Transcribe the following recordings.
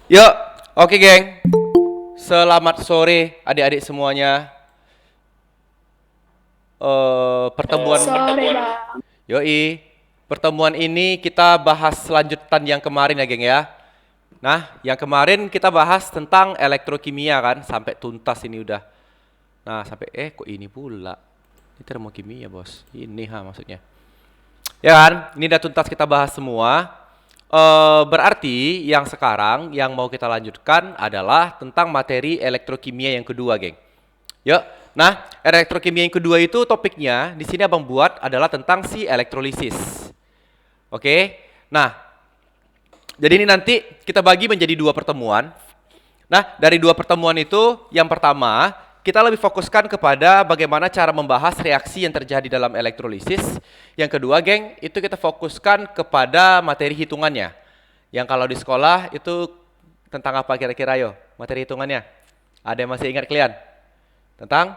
Yuk, oke geng. Selamat sore adik-adik semuanya. Pertemuan Sore, Bang. Yoi. Pertemuan ini kita bahas lanjutan yang kemarin ya geng ya. Nah, yang kemarin kita bahas tentang elektrokimia kan, sampai tuntas ini udah. Nah, sampai kok ini pula. Ini termokimia, Bos. Ini maksudnya. Ya kan? Ini udah tuntas kita bahas semua. Berarti yang sekarang yang mau kita lanjutkan adalah tentang materi elektrokimia yang kedua, geng. Yuk. Nah, elektrokimia yang kedua itu topiknya di sini Abang buat adalah tentang si elektrolisis. Oke. Nah, jadi ini nanti kita bagi menjadi dua pertemuan. Nah, dari dua pertemuan itu, yang pertama, kita lebih fokuskan kepada bagaimana cara membahas reaksi yang terjadi dalam elektrolisis. Yang kedua, geng, itu kita fokuskan kepada materi hitungannya. Yang kalau di sekolah itu tentang apa kira-kira yo? Materi hitungannya. Ada yang masih ingat kalian? Tentang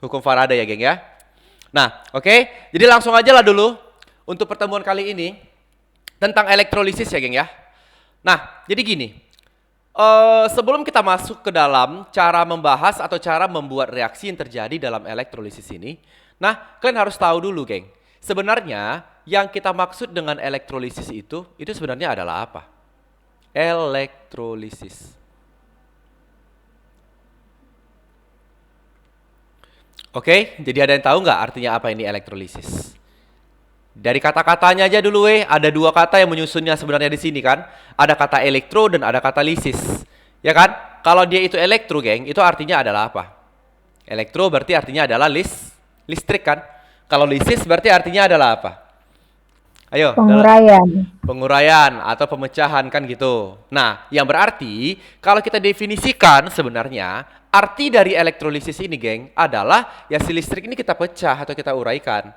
hukum Faraday ya, geng ya. Nah, oke. Jadi langsung aja lah dulu untuk pertemuan kali ini tentang elektrolisis ya, geng ya. Nah, jadi gini. Sebelum kita masuk ke dalam cara membahas atau cara membuat reaksi yang terjadi dalam elektrolisis ini, nah kalian harus tahu dulu, geng. Sebenarnya yang kita maksud dengan elektrolisis itu sebenarnya adalah apa? Elektrolisis. Oke, jadi ada yang tahu nggak artinya apa ini elektrolisis? Dari kata-katanya aja dulu ada dua kata yang menyusunnya sebenarnya di sini kan. Ada kata elektro dan ada kata lisis. Ya kan? Kalau dia itu elektro, geng, itu artinya adalah apa? Elektro berarti artinya adalah listrik kan? Kalau lisis berarti artinya adalah apa? Ayo, Penguraian. penguraian atau pemecahan kan gitu. Nah, yang berarti kalau kita definisikan sebenarnya arti dari elektrolisis ini, geng, adalah ya si listrik ini kita pecah atau kita uraikan.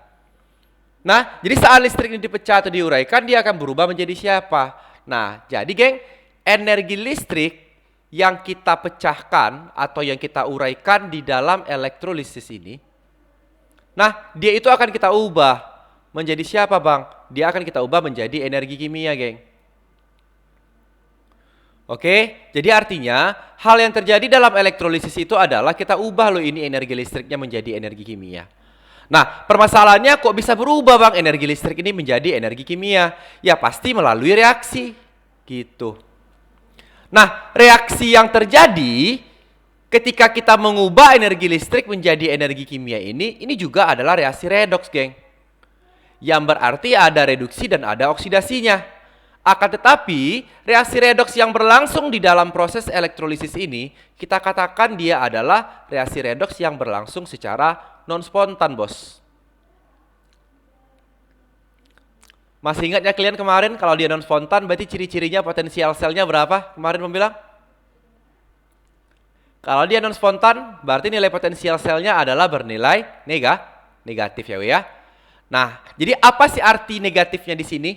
Nah, jadi saat listrik ini dipecah atau diuraikan, dia akan berubah menjadi siapa? Nah, jadi geng, energi listrik yang kita pecahkan atau yang kita uraikan di dalam elektrolisis ini, nah, dia itu akan kita ubah menjadi siapa, Bang? Dia akan kita ubah menjadi energi kimia, geng. Oke, jadi artinya hal yang terjadi dalam elektrolisis itu adalah kita ubah loh ini energi listriknya menjadi energi kimia. Nah, permasalahannya kok bisa berubah, Bang, energi listrik ini menjadi energi kimia? Ya pasti melalui reaksi gitu. Nah, reaksi yang terjadi ketika kita mengubah energi listrik menjadi energi kimia ini juga adalah reaksi redoks, geng. Yang berarti ada reduksi dan ada oksidasinya. Akan tetapi, reaksi redoks yang berlangsung di dalam proses elektrolisis ini, kita katakan dia adalah reaksi redoks yang berlangsung secara non spontan, bos. Masih ingat ya kalian kemarin kalau dia non spontan berarti ciri-cirinya potensial selnya berapa? Kemarin bilang? Kalau dia non spontan berarti nilai potensial selnya adalah bernilai negatif ya, ya. Nah, jadi apa sih arti negatifnya di sini?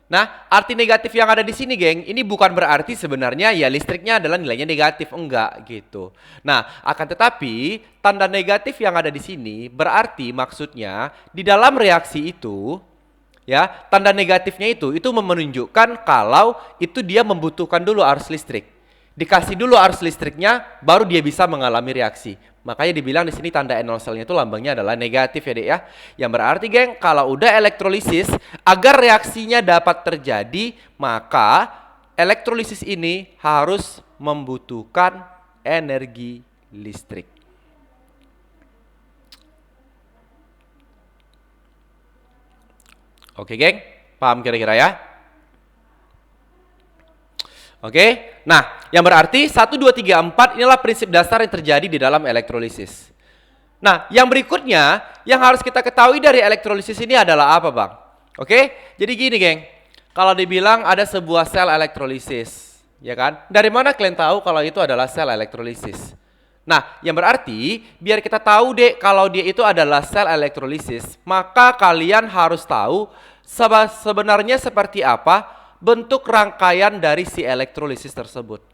Nah, arti negatif yang ada di sini, geng, ini bukan berarti sebenarnya ya listriknya adalah nilainya negatif, enggak gitu. Nah, akan tetapi tanda negatif yang ada di sini berarti maksudnya di dalam reaksi itu, ya, tanda negatifnya itu menunjukkan kalau itu dia membutuhkan dulu arus listrik. Dikasih dulu arus listriknya, baru dia bisa mengalami reaksi. Makanya dibilang di sini tanda NO selnya itu lambangnya adalah negatif ya, Dek ya. Yang berarti, geng, kalau udah elektrolisis, agar reaksinya dapat terjadi, maka elektrolisis ini harus membutuhkan energi listrik. Oke, geng? Paham kira-kira ya? Oke, nah yang berarti 1, 2, 3, 4 inilah prinsip dasar yang terjadi di dalam elektrolisis. Nah, yang berikutnya yang harus kita ketahui dari elektrolisis ini adalah apa, Bang? Oke, jadi gini, geng. Kalau dibilang ada sebuah sel elektrolisis, ya kan? Dari mana kalian tahu kalau itu adalah sel elektrolisis? Nah, yang berarti biar kita tahu deh kalau dia itu adalah sel elektrolisis, maka kalian harus tahu sebenarnya seperti apa bentuk rangkaian dari si elektrolisis tersebut.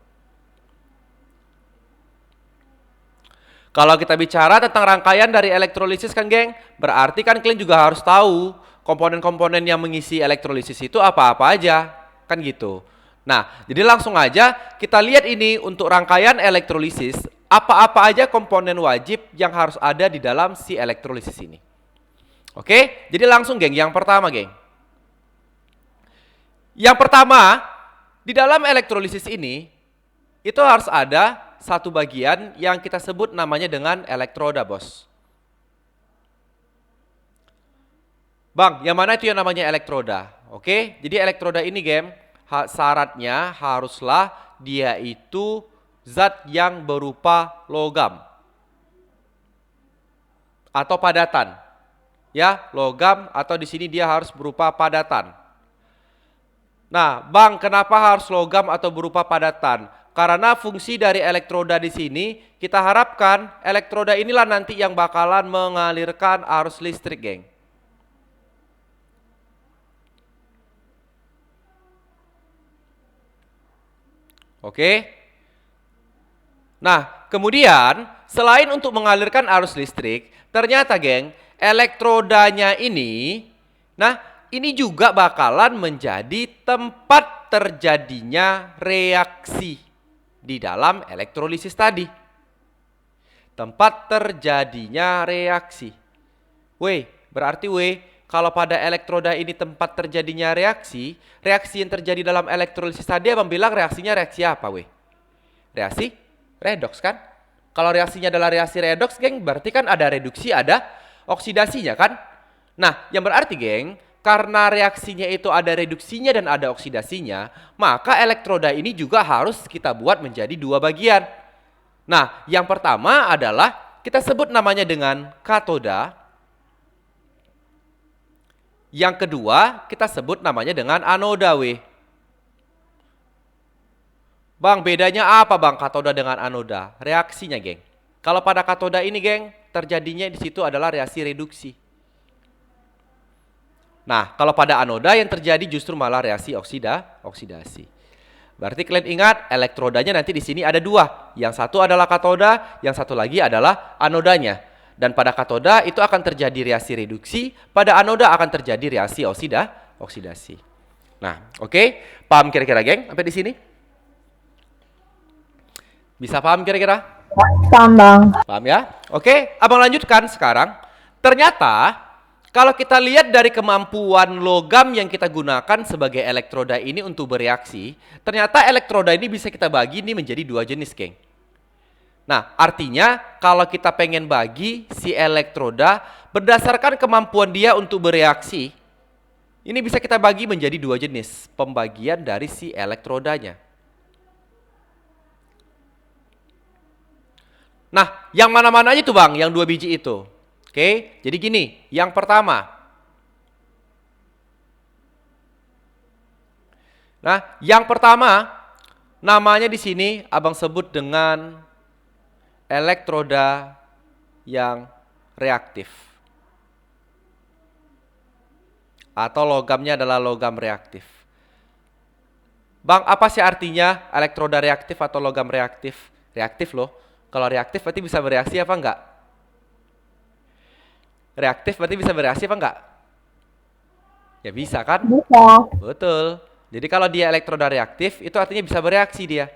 Kalau kita bicara tentang rangkaian dari elektrolisis kan, geng, berarti kan kalian juga harus tahu komponen-komponen yang mengisi elektrolisis itu apa-apa aja, kan gitu. Nah, jadi langsung aja kita lihat ini untuk rangkaian elektrolisis, apa-apa aja komponen wajib yang harus ada di dalam si elektrolisis ini. Oke, jadi langsung geng, yang pertama geng. Yang pertama, di dalam elektrolisis ini, itu harus ada satu bagian yang kita sebut namanya dengan elektroda, bos. Bang, yang mana itu yang namanya elektroda? Oke, jadi elektroda ini geng, syaratnya haruslah dia itu zat yang berupa logam atau padatan. Ya, logam atau di sini dia harus berupa padatan. Nah, Bang, kenapa harus logam atau berupa padatan? Karena fungsi dari elektroda di sini kita harapkan elektroda inilah nanti yang bakalan mengalirkan arus listrik, geng. Oke. Nah, kemudian selain untuk mengalirkan arus listrik, ternyata geng, elektrodanya ini, nah ini juga bakalan menjadi tempat terjadinya reaksi di dalam elektrolisis tadi. Tempat terjadinya reaksi. Berarti kalau pada elektroda ini tempat terjadinya reaksi, reaksi yang terjadi dalam elektrolisis tadi abang bilang reaksinya reaksi apa, Reaksi redoks kan? Kalau reaksinya adalah reaksi redoks, geng, berarti kan ada reduksi, ada oksidasinya kan? Nah, yang berarti, geng, karena reaksinya itu ada reduksinya dan ada oksidasinya, maka elektroda ini juga harus kita buat menjadi dua bagian. Nah, yang pertama adalah kita sebut namanya dengan katoda. Yang kedua, kita sebut namanya dengan anoda, Bang, bedanya apa, Bang, katoda dengan anoda? Reaksinya, geng. Kalau pada katoda ini, geng, terjadinya di situ adalah reaksi reduksi. Nah, kalau pada anoda yang terjadi justru malah reaksi oksidasi. Berarti kalian ingat, elektrodanya nanti di sini ada dua. Yang satu adalah katoda, yang satu lagi adalah anodanya. Dan pada katoda itu akan terjadi reaksi reduksi, pada anoda akan terjadi reaksi oksidasi. Nah, oke. Paham kira-kira, geng, sampai di sini? Bisa paham kira-kira? Paham, Bang. Paham ya? Oke, abang lanjutkan sekarang. Ternyata kalau kita lihat dari kemampuan logam yang kita gunakan sebagai elektroda ini untuk bereaksi, ternyata elektroda ini bisa kita bagi ini menjadi dua jenis, geng. Nah, artinya kalau kita pengen bagi si elektroda berdasarkan kemampuan dia untuk bereaksi, ini bisa kita bagi menjadi dua jenis pembagian dari si elektrodanya. Nah, yang mana-mana aja tuh, Bang, yang dua biji itu. Oke, jadi gini, yang pertama. Nah, yang pertama namanya di sini abang sebut dengan elektroda yang reaktif. Atau logamnya adalah logam reaktif. Bang, apa sih artinya elektroda reaktif atau logam reaktif? Reaktif loh. Kalau reaktif berarti bisa bereaksi apa enggak? Reaktif berarti bisa bereaksi apa enggak? Ya bisa kan? Bisa. Betul. Jadi kalau dia elektroda reaktif itu artinya bisa bereaksi dia.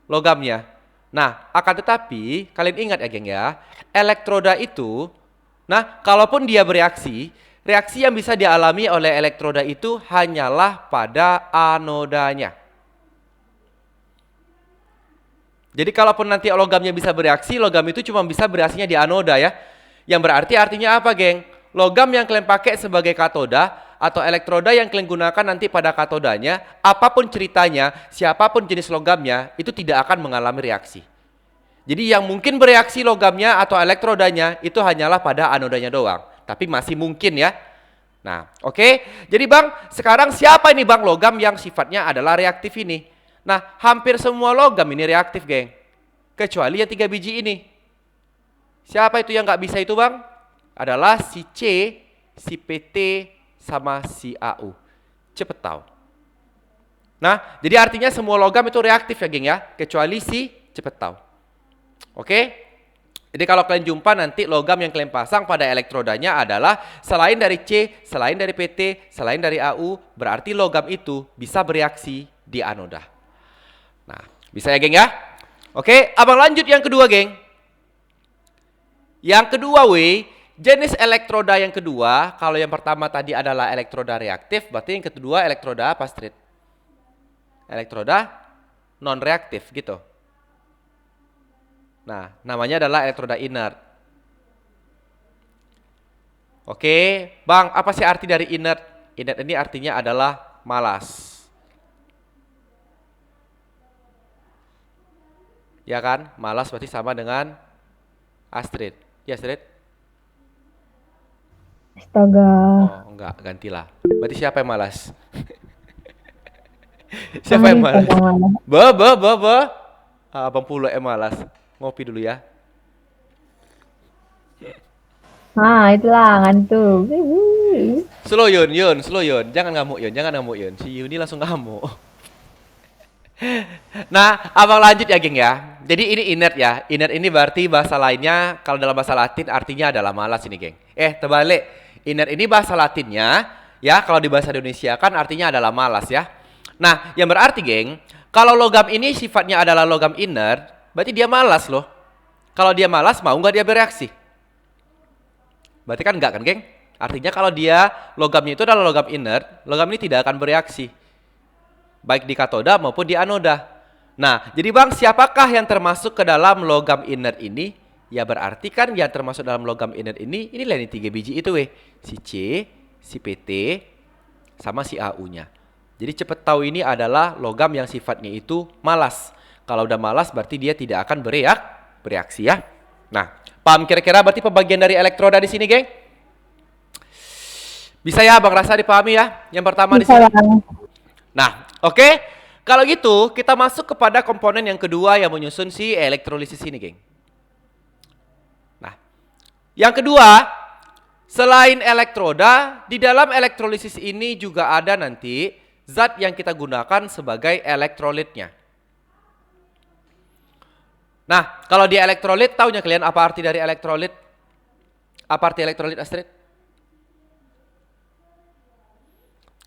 Logamnya. Nah, akan tetapi kalian ingat ya, geng ya, elektroda itu, nah kalaupun dia bereaksi, reaksi yang bisa dialami oleh elektroda itu hanyalah pada anodanya. Jadi kalaupun nanti logamnya bisa bereaksi, logam itu cuma bisa bereaksinya di anoda ya. Yang berarti artinya apa, geng? Logam yang kalian pakai sebagai katoda atau elektroda yang kalian gunakan nanti pada katodanya, apapun ceritanya, siapapun jenis logamnya, itu tidak akan mengalami reaksi. Jadi yang mungkin bereaksi logamnya atau elektrodanya itu hanyalah pada anodanya doang. Tapi masih mungkin ya. Nah, oke. Jadi Bang, sekarang siapa ini Bang logam yang sifatnya adalah reaktif ini? Nah, hampir semua logam ini reaktif, geng. Kecuali yang 3 biji ini. Siapa itu yang nggak bisa itu, Bang? Adalah si C, si PT, sama si AU. Cepet tahu. Nah, jadi artinya semua logam itu reaktif ya, geng ya. Kecuali si cepet tahu. Oke? Jadi kalau kalian jumpa nanti logam yang kalian pasang pada elektrodanya adalah selain dari C, selain dari PT, selain dari AU, berarti logam itu bisa bereaksi di anoda. Nah, bisa ya geng ya? Oke, abang lanjut yang kedua geng. Yang kedua jenis elektroda yang kedua, kalau yang pertama tadi adalah elektroda reaktif, berarti yang kedua elektroda apa Street? Elektroda non-reaktif gitu. Nah, namanya adalah elektroda inert. Oke, Bang, apa sih arti dari inert? Inert ini artinya adalah malas. Ya kan? Malas berarti sama dengan Astrid. Ya, Astrid? Astaga. Oh, enggak, gantilah. Berarti siapa yang malas? Siapa yang malas? Ba. Abang Pulo yang malas. Ngopi dulu ya. Nah, itulah ngantuk. Slow Yun, slow Yun. Jangan ngamuk Yun, jangan ngamuk Yun. Si Yuni langsung ngamuk. Nah, abang lanjut ya geng ya. Jadi ini inert ya. Inert ini berarti bahasa lainnya kalau dalam bahasa Latin artinya adalah malas ini geng. Terbalik. Inert ini bahasa Latinnya ya kalau di bahasa Indonesia kan artinya adalah malas ya. Nah, yang berarti geng, kalau logam ini sifatnya adalah logam inert, berarti dia malas loh. Kalau dia malas mau nggak dia bereaksi? Berarti kan enggak kan geng? Artinya kalau dia logamnya itu adalah logam inert, logam ini tidak akan bereaksi. Baik di katoda maupun di anoda. Nah, jadi Bang, siapakah yang termasuk ke dalam logam inert ini? Ya berarti kan yang termasuk dalam logam inert inilah ini 3 biji itu si C, si PT, sama si AU-nya. Jadi cepet tahu ini adalah logam yang sifatnya itu malas. Kalau udah malas berarti dia tidak akan bereaksi ya. Nah, paham kira-kira berarti pembagian dari elektroda di sini, geng? Bisa ya, Bang Rasa dipahami ya? Yang pertama di sini. Nah, oke. Kalau gitu, kita masuk kepada komponen yang kedua yang menyusun si elektrolisis ini, geng. Nah, yang kedua, selain elektroda, di dalam elektrolisis ini juga ada nanti zat yang kita gunakan sebagai elektrolitnya. Nah, kalau di elektrolit, taunya kalian apa arti dari elektrolit? Apa arti elektrolit, Astrid?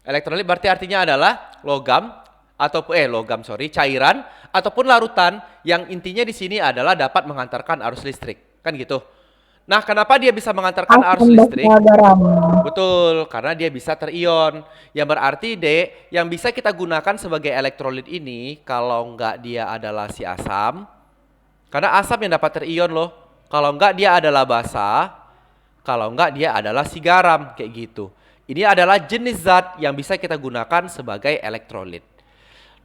Elektrolit berarti artinya adalah logam cairan ataupun larutan yang intinya di sini adalah dapat mengantarkan arus listrik, kan gitu. Nah, kenapa dia bisa mengantarkan arus listrik? Betul, karena dia bisa terion. Yang berarti yang bisa kita gunakan sebagai elektrolit ini kalau enggak dia adalah si asam. Karena asam yang dapat terion loh. Kalau enggak dia adalah basa. Kalau enggak dia adalah si garam, kayak gitu. Ini adalah jenis zat yang bisa kita gunakan sebagai elektrolit.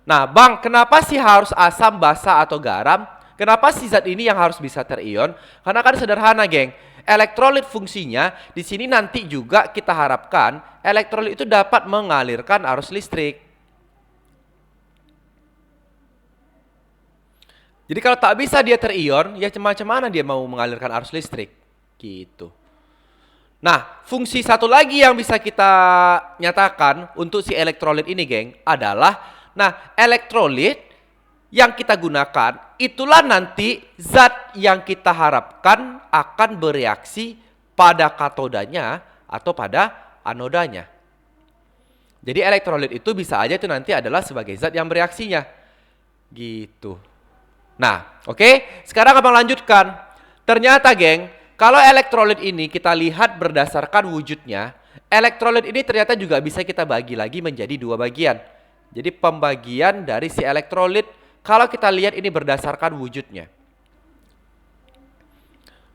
Nah, Bang, kenapa sih harus asam, basa atau garam? Kenapa sih zat ini yang harus bisa terion? Karena kan sederhana, geng. Elektrolit fungsinya di sini nanti juga kita harapkan elektrolit itu dapat mengalirkan arus listrik. Jadi kalau tak bisa dia terion, ya macam mana dia mau mengalirkan arus listrik? Gitu. Nah, fungsi satu lagi yang bisa kita nyatakan untuk si elektrolit ini, geng, adalah elektrolit yang kita gunakan itulah nanti zat yang kita harapkan akan bereaksi pada katodanya atau pada anodanya. Jadi elektrolit itu bisa aja itu nanti adalah sebagai zat yang bereaksinya. Gitu. Nah, oke. Sekarang abang lanjutkan. Ternyata, geng, kalau elektrolit ini kita lihat berdasarkan wujudnya, elektrolit ini ternyata juga bisa kita bagi lagi menjadi 2 bagian. Jadi pembagian dari si elektrolit kalau kita lihat ini berdasarkan wujudnya.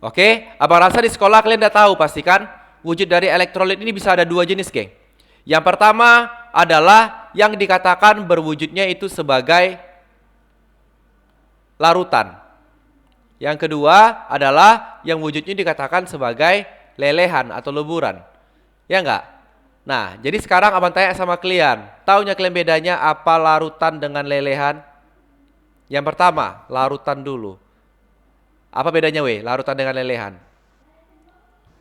Oke, abang rasa di sekolah kalian udah tahu pasti kan wujud dari elektrolit ini bisa ada 2 jenis, geng. Yang pertama adalah yang dikatakan berwujudnya itu sebagai larutan. Yang kedua adalah yang wujudnya dikatakan sebagai lelehan atau leburan. Ya enggak? Nah, jadi sekarang abang tanya sama kalian. Taunya kalian bedanya apa larutan dengan lelehan? Yang pertama, larutan dulu. Apa bedanya larutan dengan lelehan?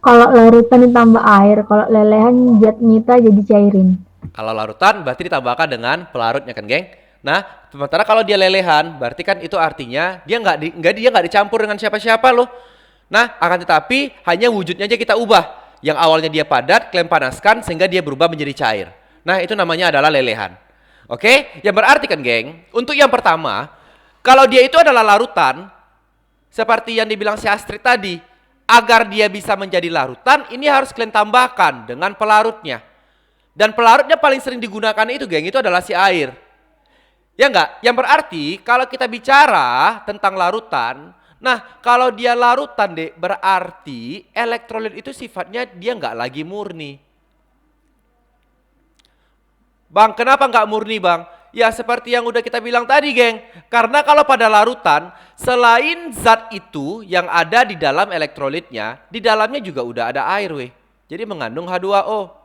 Kalau larutan ditambah air, kalau lelehan nita jadi cairin. Kalau larutan berarti ditambahkan dengan pelarutnya kan, geng? Nah, sementara kalau dia lelehan, berarti kan itu artinya dia nggak dicampur dengan siapa-siapa loh. Nah, akan tetapi hanya wujudnya aja kita ubah. Yang awalnya dia padat, kalian panaskan sehingga dia berubah menjadi cair. Nah, itu namanya adalah lelehan. Oke, yang berarti kan geng, untuk yang pertama, kalau dia itu adalah larutan, seperti yang dibilang si Astrid tadi, agar dia bisa menjadi larutan, ini harus kalian tambahkan dengan pelarutnya. Dan pelarutnya paling sering digunakan itu geng, itu adalah si air. Ya enggak? Yang berarti kalau kita bicara tentang larutan, nah kalau dia larutan deh, berarti elektrolit itu sifatnya dia enggak lagi murni. Bang, kenapa nggak murni bang? Ya seperti yang udah kita bilang tadi geng. Karena kalau pada larutan, selain zat itu yang ada di dalam elektrolitnya, di dalamnya juga udah ada air weh. Jadi mengandung H2O.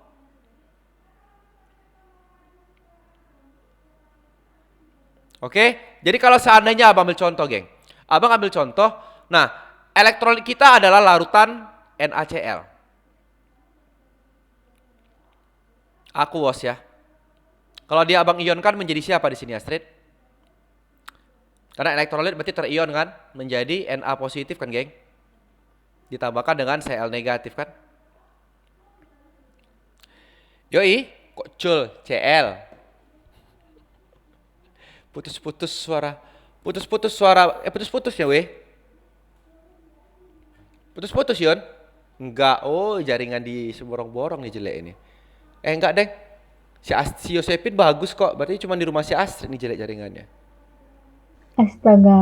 Oke, jadi kalau seandainya abang ambil contoh geng. Abang ambil contoh, nah elektrolit kita adalah larutan NaCl. Aquos ya. Kalau dia abang ionkan menjadi siapa di sini Astrid? Karena elektrolit berarti terion kan, menjadi Na positif kan geng. Ditambahkan dengan Cl negatif kan. Yoi, kok Cul, Cl. Putus-putus suara. Putus-putus suara, putus-putus ya weh. Putus-putus Yon. Enggak, oh jaringan di seborong-borong nih jelek ini. Enggak deng. Si Yosepin bagus kok, berarti cuma di rumah si Astrid nih jelek jaringannya. Astaga.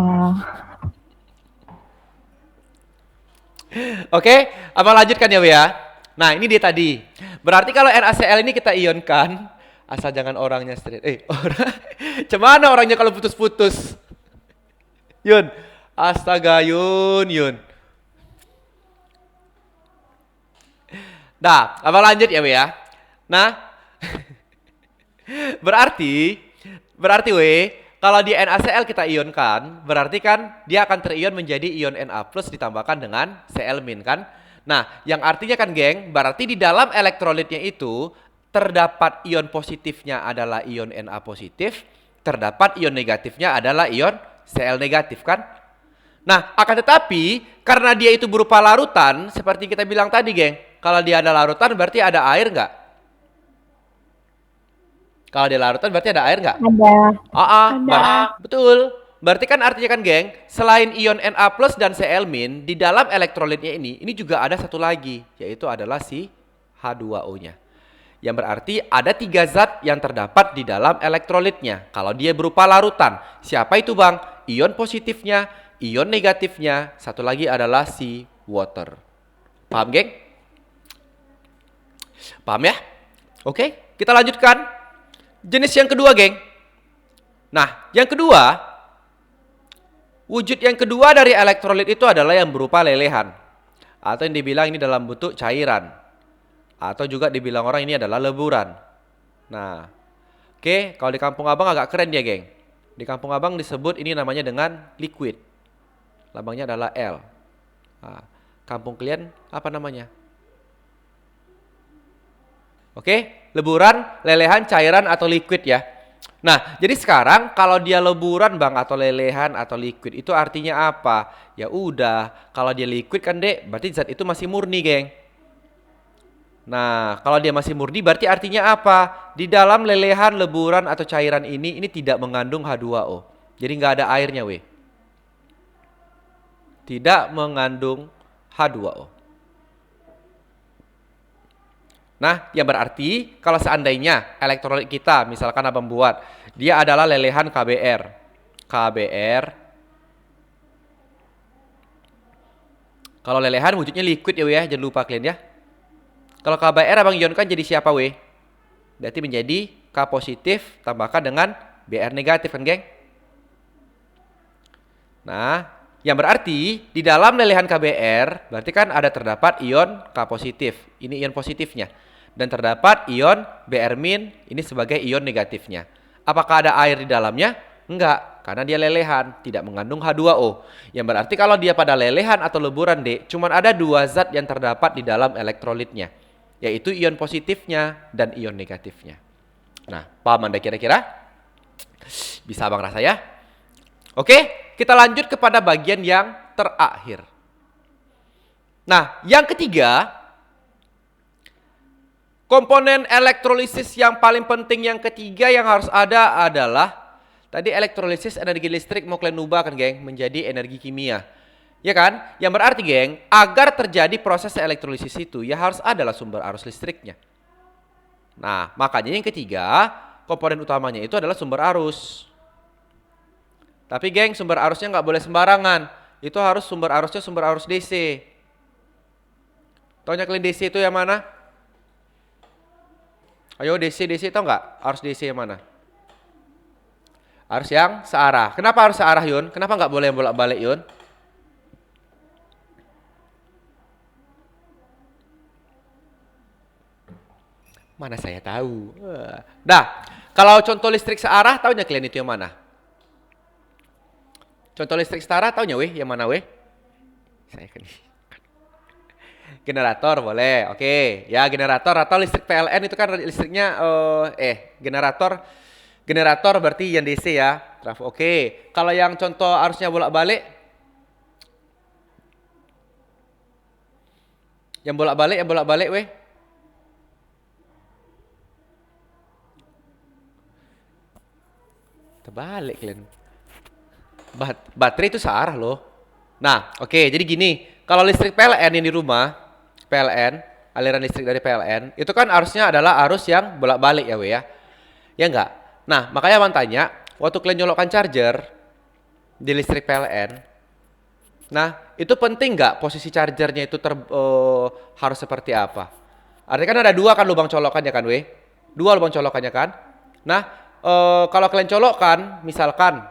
Oke, abang lanjutkan ya, ya. Nah, ini dia tadi. Berarti kalau NaCl ini kita ionkan, asal jangan orangnya Astrid. Orang. Cemana orangnya kalau putus-putus? Yun. Astaga, Yun. Nah, abang lanjut ya, ya. Nah, berarti kalau di NaCl kita ionkan, berarti kan dia akan terion menjadi ion Na plus ditambahkan dengan Cl min kan. Nah, yang artinya kan geng, berarti di dalam elektrolitnya itu terdapat ion positifnya adalah ion Na positif, terdapat ion negatifnya adalah ion Cl negatif kan. Nah, akan tetapi karena dia itu berupa larutan, seperti kita bilang tadi geng, kalau dia ada larutan berarti ada air nggak? Kalau dia larutan berarti ada air nggak? Ada. Betul. Berarti kan artinya kan geng, selain ion Na plus dan Cl min, di dalam elektrolitnya ini juga ada satu lagi, yaitu adalah si H2O-nya. Yang berarti ada 3 zat yang terdapat di dalam elektrolitnya. Kalau dia berupa larutan, siapa itu bang? Ion positifnya, ion negatifnya, satu lagi adalah si water. Paham geng? Paham ya? Oke, kita lanjutkan. Jenis yang kedua, geng. Nah, yang kedua, wujud yang kedua dari elektrolit itu adalah yang berupa lelehan. Atau yang dibilang ini dalam bentuk cairan. Atau juga dibilang orang ini adalah leburan. Nah, oke, kalau di kampung abang agak keren dia, geng. Di kampung abang disebut ini namanya dengan liquid. Lambangnya adalah L. Nah, kampung kalian apa namanya? Oke, leburan, lelehan, cairan atau liquid ya. Nah, jadi sekarang kalau dia leburan bang atau lelehan atau liquid itu artinya apa? Ya udah, kalau dia liquid kan dek, berarti zat itu masih murni geng. Nah, kalau dia masih murni berarti artinya apa? Di dalam lelehan, leburan atau cairan ini tidak mengandung H2O. Jadi nggak ada airnya weh. Tidak mengandung H2O. Nah, yang berarti kalau seandainya elektrolit kita, misalkan abang buat, dia adalah lelehan KBr. Kalau lelehan wujudnya liquid ya, jangan lupa kalian ya. Kalau KBr abang ionkan jadi siapa weh? Berarti menjadi K positif tambahkan dengan Br negatif kan geng? Nah, yang berarti di dalam lelehan KBr berarti kan ada terdapat ion K positif. Ini ion positifnya. Dan terdapat ion Br min, ini sebagai ion negatifnya. Apakah ada air di dalamnya? Enggak, karena dia lelehan, tidak mengandung H2O. Yang berarti kalau dia pada lelehan atau leburan D, cuma ada 2 zat yang terdapat di dalam elektrolitnya, yaitu ion positifnya dan ion negatifnya. Nah, paham Anda kira-kira? Bisa abang rasa ya? Oke, kita lanjut kepada bagian yang terakhir. Nah, yang ketiga, Komponen elektrolisis yang paling penting yang ketiga yang harus ada adalah tadi elektrolisis energi listrik mau kalian ubah kan geng menjadi energi kimia. Ya kan? Yang berarti geng, agar terjadi proses elektrolisis itu ya harus adalah sumber arus listriknya. Nah, makanya yang ketiga, komponen utamanya itu adalah sumber arus. Tapi geng, sumber arusnya nggak boleh sembarangan. Itu harus sumber arusnya sumber arus DC. Taunya kalian DC itu yang mana? Ayo DC tau nggak? Arus DC yang mana? Arus yang searah. Kenapa harus searah Yun? Kenapa nggak boleh yang bolak-balik Yun? Mana saya tahu. Nah, kalau contoh listrik searah, taunya kalian itu yang mana? Contoh listrik setara taunya weh yang mana weh? Saya kan generator boleh, oke. Ya generator atau listrik PLN itu kan listriknya generator berarti yang DC ya. Trafo, oke. Kalau yang contoh arusnya bolak-balik, yang bolak-balik weh. Terbalik kalian. Baterai itu searah loh. Nah, oke. Jadi gini, kalau listrik PLN yang di rumah, PLN, aliran listrik dari PLN, itu kan arusnya adalah arus yang bolak-balik ya, weh ya. Ya enggak? Nah, makanya Abang tanya, waktu kalian nyolokkan charger di listrik PLN, nah, itu penting nggak posisi chargernya itu harus seperti apa? Artinya kan ada dua kan lubang colokannya kan, weh? Dua lubang colokannya kan? Nah, kalau kalian colokkan, misalkan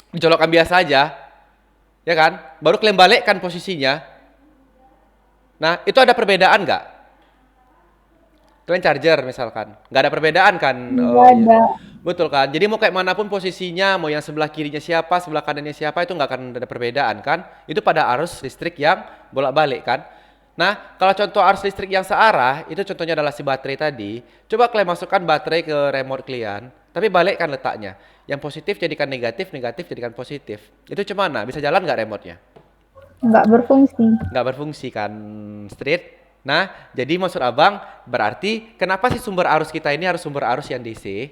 dicolokkan biasa aja, ya kan? Baru kalian balikkan posisinya. Nah, itu ada perbedaan nggak? Kalian charger misalkan, nggak ada perbedaan kan? Nggak ada. Betul kan? Jadi mau kayak manapun posisinya, mau yang sebelah kirinya siapa, sebelah kanannya siapa, itu nggak akan ada perbedaan kan? Itu pada arus listrik yang bolak-balik kan? Nah, kalau contoh arus listrik yang searah, itu contohnya adalah si baterai tadi. Coba kalian masukkan baterai ke remote kalian, tapi balikkan letaknya. Yang positif jadikan negatif, negatif jadikan positif. Itu cemana? Bisa jalan nggak remote-nya? Nggak berfungsi. Nggak berfungsi kan, Street? Nah, jadi maksud abang berarti kenapa sih sumber arus kita ini harus sumber arus yang DC?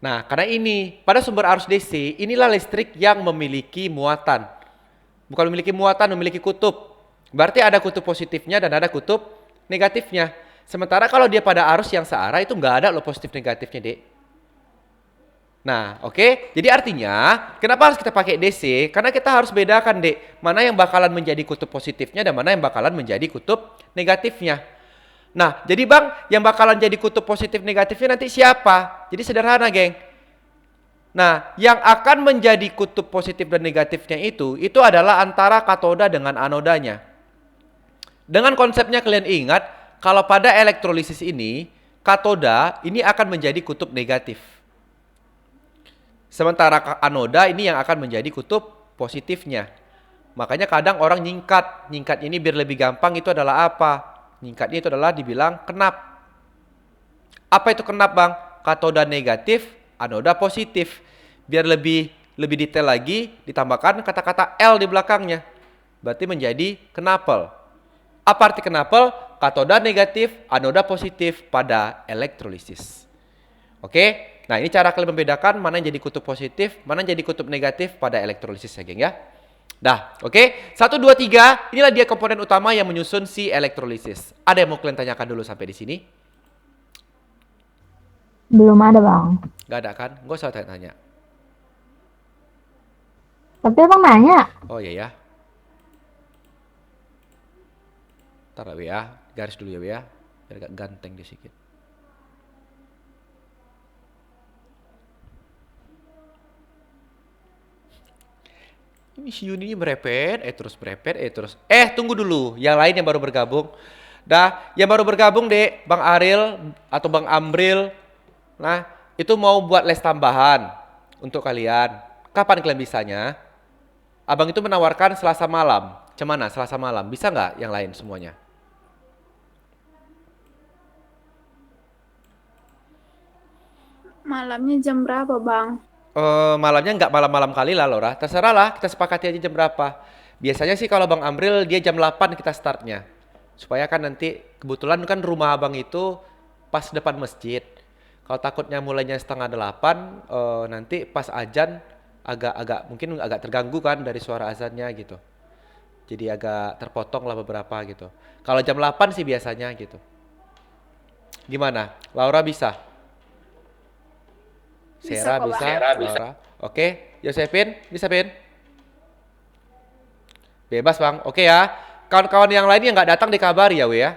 Nah, karena ini pada sumber arus DC inilah listrik yang memiliki muatan. Bukan memiliki muatan, memiliki kutub. Berarti ada kutub positifnya dan ada kutub negatifnya. Sementara kalau dia pada arus yang searah itu nggak ada loh positif negatifnya, Dek. Nah, oke. Jadi artinya, kenapa harus kita pakai DC? Karena kita harus bedakan, Dek, mana yang bakalan menjadi kutub positifnya dan mana yang bakalan menjadi kutub negatifnya. Nah, jadi Bang, yang bakalan jadi kutub positif negatifnya nanti siapa? Jadi sederhana, geng. Nah, yang akan menjadi kutub positif dan negatifnya itu adalah antara katoda dengan anodanya. Dengan konsepnya kalian ingat, kalau pada elektrolisis ini, katoda ini akan menjadi kutub negatif. Sementara anoda ini yang akan menjadi kutub positifnya. Makanya kadang orang nyingkat. Nyingkat ini biar lebih gampang itu adalah apa? Nyingkatnya itu adalah dibilang kenap. Apa itu kenap, Bang? Katoda negatif, anoda positif. Biar lebih detail lagi, ditambahkan kata-kata L di belakangnya. Berarti menjadi kenapel. Apa arti kenapel? Katoda negatif, anoda positif pada elektrolisis. Oke? Nah, ini cara kalian membedakan mana yang jadi kutub positif, mana yang jadi kutub negatif pada elektrolisis ya, geng ya. Dah, oke. 1, 2, 3, inilah dia komponen utama yang menyusun si elektrolisis. Ada yang mau kalian tanyakan dulu sampai di sini? Belum ada, Bang. Gak ada kan? Gak usah tanya-tanya. Tapi Abang nanya. Oh iya ya. Ntar lah ya, garis dulu ya, biar agak ganteng dia sedikit. Ini si Yuni ini merepet, terus. Tunggu dulu, yang lain yang baru bergabung. Dah, yang baru bergabung dek, Bang Aril atau Bang Amril. Nah, itu mau buat les tambahan untuk kalian. Kapan kalian bisanya? Abang itu menawarkan Selasa malam. Cemana Selasa malam? Bisa nggak yang lain semuanya? Malamnya jam berapa, Bang? Malamnya nggak malam-malam kali lah Laura. Terserah lah, kita sepakati aja jam berapa. Biasanya sih kalau Bang Amril dia jam 8 kita startnya. Supaya kan nanti kebetulan kan rumah abang itu pas depan masjid. Kalau takutnya mulainya setengah 8, nanti pas azan agak mungkin agak terganggu kan dari suara azannya gitu. Jadi agak terpotong lah beberapa gitu. Kalau jam 8 sih biasanya gitu. Gimana? Laura bisa? Bisa Sera kok, Bang. bisa? Laura? Oke, Yosepin bisa Pin? Bebas Bang. Oke ya. Kawan-kawan yang lain yang nggak datang dikabari ya, We ya.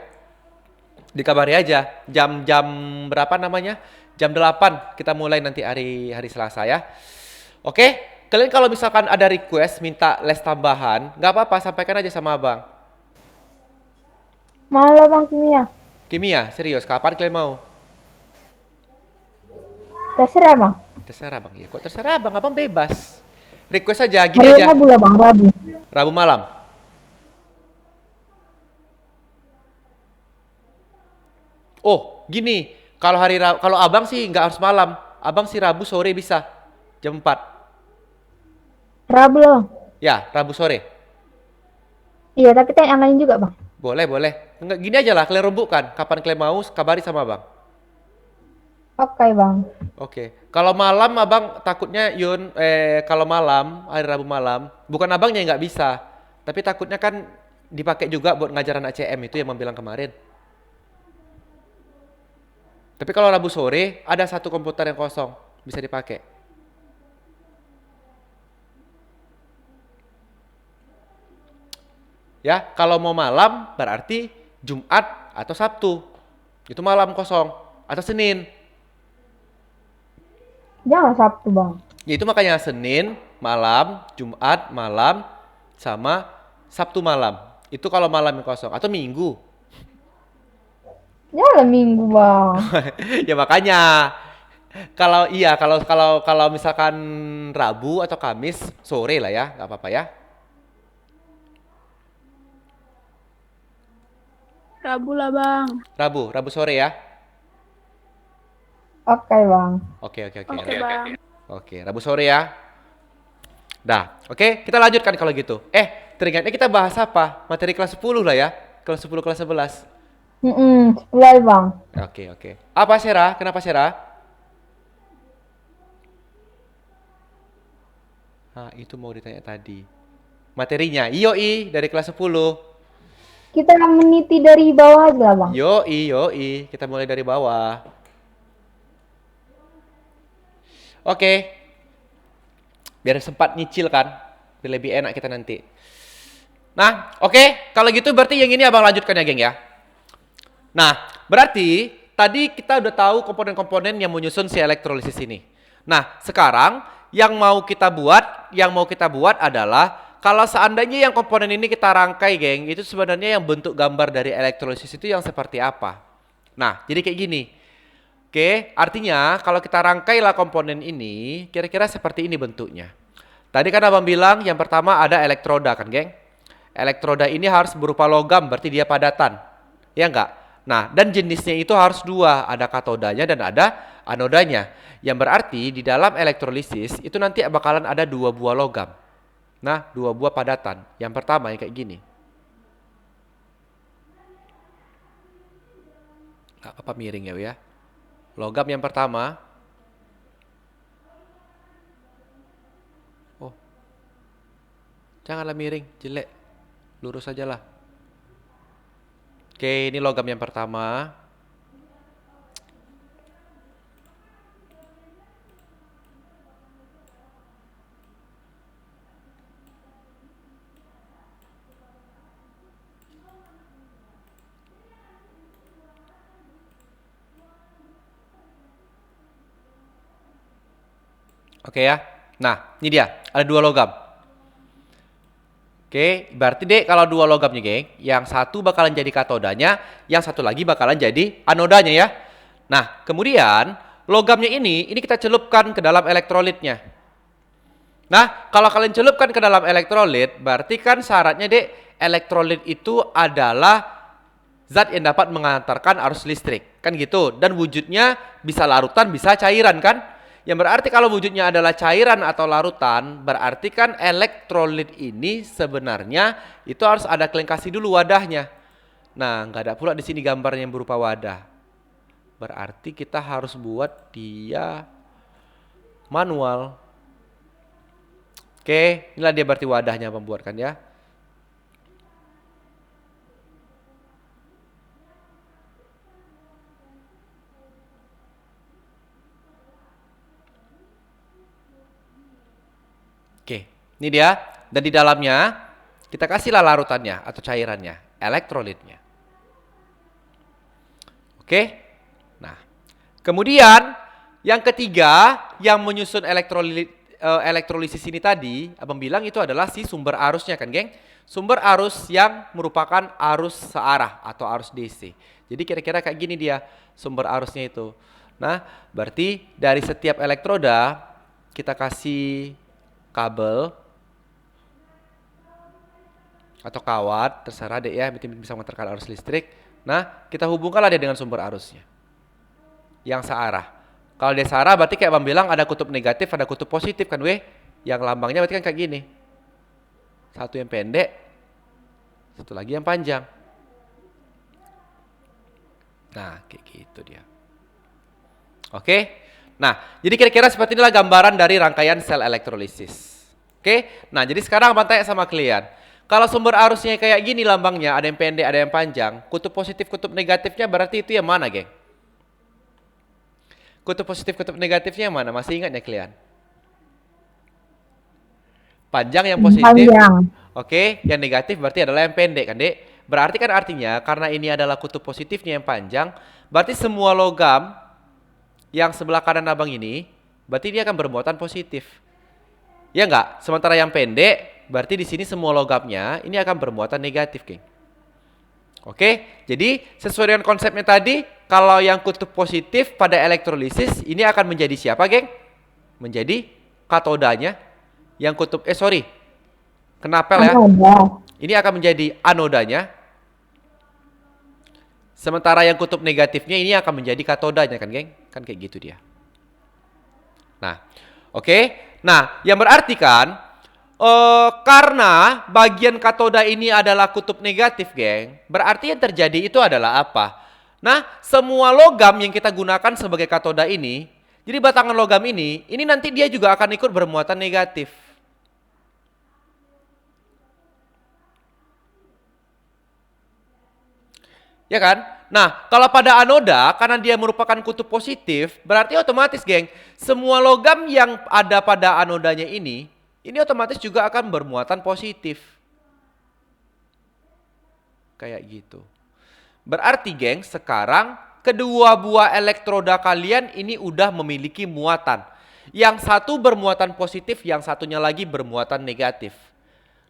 Dikabari aja. Jam-jam berapa namanya? Jam 8 kita mulai nanti hari Selasa ya. Oke, kalian kalau misalkan ada request minta les tambahan, nggak apa-apa, sampaikan aja sama abang. Mau lah Bang kimia. Kimia, serius, kapan kalian mau? Terserah Bang. Terserah bang, ya kok terserah bang, abang bebas. Request aja, gini Hari aja. Rabu lah Bang, Rabu. Rabu malam. Oh, gini, kalau abang sih nggak harus malam, abang sih Rabu sore bisa, jam 4. Rabu lah Bang. Ya, Rabu sore. Iya, tapi yang lain juga Bang. Boleh, boleh. Enggak, gini aja lah, kalian rembukkan. Kapan kalian mau, kabari sama abang. Oke Bang. Oke. Kalau malam abang takutnya kalau malam, hari Rabu malam, bukan abangnya yang nggak bisa, tapi takutnya kan dipakai juga buat ngajar anak CM itu yang bilang kemarin. Tapi kalau Rabu sore ada satu komputer yang kosong, bisa dipakai. Ya, kalau mau malam berarti Jumat atau Sabtu. Itu malam kosong atau Senin. Jangan Sabtu Bang. Ya itu makanya Senin malam, Jumat malam, sama Sabtu malam. Itu kalau malam yang kosong atau Minggu. Jangan Minggu Bang. Ya makanya kalau misalkan Rabu atau Kamis sore lah ya, nggak apa-apa ya. Rabu lah, Bang. Rabu sore ya. Oke Bang. Oke. Oke, Bang. Oke, Rabu sore ya. Dah, oke, kita lanjutkan kalau gitu. Teringatnya kita bahas apa? Materi kelas 10 lah ya. Kelas 10, kelas 11. 10 Bang. Oke. Apa Sera? Kenapa Sera? Itu mau ditanya tadi. Materinya, yoi dari kelas 10. Kita meniti dari bawah aja Bang. Yoi, kita mulai dari bawah. Oke. Biar sempat nyicil kan, biar lebih enak kita nanti. Nah, oke, kalau gitu berarti yang ini abang lanjutkan ya geng ya. Nah, berarti tadi kita udah tahu komponen-komponen yang menyusun si elektrolisis ini. Nah, sekarang yang mau kita buat adalah kalau seandainya yang komponen ini kita rangkai geng, itu sebenarnya yang bentuk gambar dari elektrolisis itu yang seperti apa. Nah, jadi kayak gini. Oke, artinya kalau kita rangkailah komponen ini, kira-kira seperti ini bentuknya. Tadi kan abang bilang yang pertama ada elektroda kan geng. Elektroda ini harus berupa logam, berarti dia padatan. Ya enggak? Nah, dan jenisnya itu harus dua, ada katodanya dan ada anodanya. Yang berarti di dalam elektrolisis itu nanti bakalan ada dua buah logam. Nah, dua buah padatan. Yang pertama yang kayak gini. Apa miring ya? Logam yang pertama. Oh. Janganlah miring, jelek. Lurus aja lah. Oke, ini logam yang pertama. Oke ya. Nah, ini dia. Ada dua logam. Oke, berarti deh kalau dua logamnya geng, yang satu bakalan jadi katodanya, yang satu lagi bakalan jadi anodanya ya. Nah, kemudian logamnya ini kita celupkan ke dalam elektrolitnya. Nah, kalau kalian celupkan ke dalam elektrolit, berarti kan syaratnya dek, elektrolit itu adalah zat yang dapat mengantarkan arus listrik, kan gitu. Dan wujudnya bisa larutan, bisa cairan kan. Yang berarti kalau wujudnya adalah cairan atau larutan, berarti kan elektrolit ini sebenarnya itu harus ada kelengkasi dulu wadahnya. Nah, nggak ada pula di sini gambarnya yang berupa wadah. Berarti kita harus buat dia manual. Oke, inilah dia berarti wadahnya membuatkan ya. Oke, ini dia. Dan di dalamnya kita kasihlah larutannya atau cairannya, elektrolitnya. Oke. Nah, kemudian yang ketiga yang menyusun elektrolisis ini tadi, abang bilang itu adalah si sumber arusnya kan, geng? Sumber arus yang merupakan arus searah atau arus DC. Jadi kira-kira kayak gini dia sumber arusnya itu. Nah, berarti dari setiap elektroda kita kasih kabel atau kawat, terserah deh ya, bisa mengantarkan arus listrik. Nah, kita hubungkanlah dia dengan sumber arusnya yang searah. Kalau dia searah berarti kayak Bang bilang ada kutub negatif, ada kutub positif kan weh. Yang lambangnya berarti kan kayak gini. Satu yang pendek, satu lagi yang panjang. Nah, kayak gitu dia. Oke. Nah, jadi kira-kira seperti inilah gambaran dari rangkaian sel elektrolisis. Oke. Nah, jadi sekarang Abang tanya sama kalian. Kalau sumber arusnya kayak gini lambangnya, ada yang pendek, ada yang panjang. Kutub positif, kutub negatifnya berarti itu yang mana, geng? Kutub positif, kutub negatifnya yang mana? Masih ingat ya kalian? Panjang yang positif. Panjang. Oke, yang negatif berarti adalah yang pendek kan, Dek? Berarti kan artinya karena ini adalah kutub positifnya yang panjang, berarti semua logam yang sebelah kanan abang ini, berarti dia akan bermuatan positif. Ya enggak? Sementara yang pendek, berarti di sini semua logamnya ini akan bermuatan negatif, geng. Oke, jadi sesuai dengan konsepnya tadi, kalau yang kutub positif pada elektrolisis ini akan menjadi siapa, geng? Menjadi katodanya. Yang kutub kenapel ya. Ini akan menjadi anodanya. Sementara yang kutub negatifnya ini akan menjadi katodanya kan, geng? Kan kayak gitu dia. Nah, oke. Nah, yang berarti kan karena bagian katoda ini adalah kutub negatif, geng, berarti yang terjadi itu adalah apa? Nah, semua logam yang kita gunakan sebagai katoda ini, jadi batangan logam ini nanti dia juga akan ikut bermuatan negatif. Ya kan? Nah, kalau pada anoda, karena dia merupakan kutub positif, berarti otomatis, geng, semua logam yang ada pada anodanya ini otomatis juga akan bermuatan positif. Kayak gitu. Berarti, geng, sekarang kedua buah elektroda kalian ini udah memiliki muatan. Yang satu bermuatan positif, yang satunya lagi bermuatan negatif.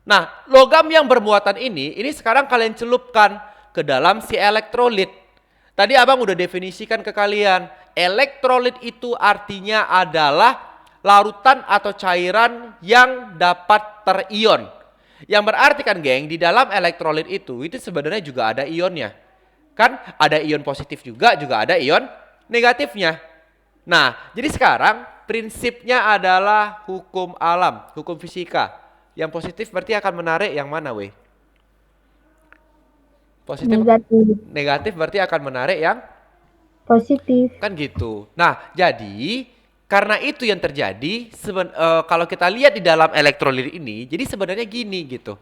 Nah, logam yang bermuatan ini sekarang kalian celupkan ke dalam si elektrolit. Tadi abang udah definisikan ke kalian. Elektrolit itu artinya adalah larutan atau cairan yang dapat terion. Yang berarti kan, geng, di dalam elektrolit itu sebenarnya juga ada ionnya. Kan ada ion positif juga ada ion negatifnya. Nah, jadi sekarang prinsipnya adalah hukum alam, hukum fisika. Yang positif berarti akan menarik yang mana, weh? Positif. Negatif berarti akan menarik yang positif. Kan gitu. Nah, jadi karena itu yang terjadi kalau kita lihat di dalam elektrolit ini, jadi sebenarnya gini gitu.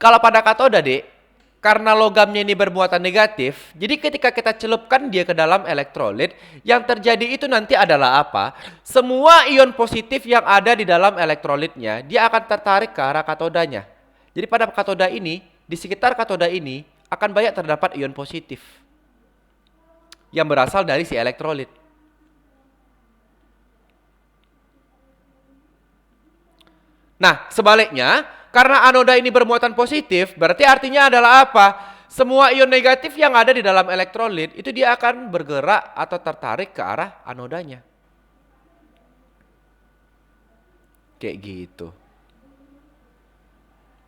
Kalau pada katoda, Dek, karena logamnya ini bermuatan negatif, jadi ketika kita celupkan dia ke dalam elektrolit, yang terjadi itu nanti adalah apa? Semua ion positif yang ada di dalam elektrolitnya, dia akan tertarik ke arah katodanya. Jadi pada katoda ini, di sekitar katoda ini akan banyak terdapat ion positif yang berasal dari si elektrolit. Nah, sebaliknya, karena anoda ini bermuatan positif, berarti artinya adalah apa? Semua ion negatif yang ada di dalam elektrolit itu dia akan bergerak atau tertarik ke arah anodanya. Kayak gitu.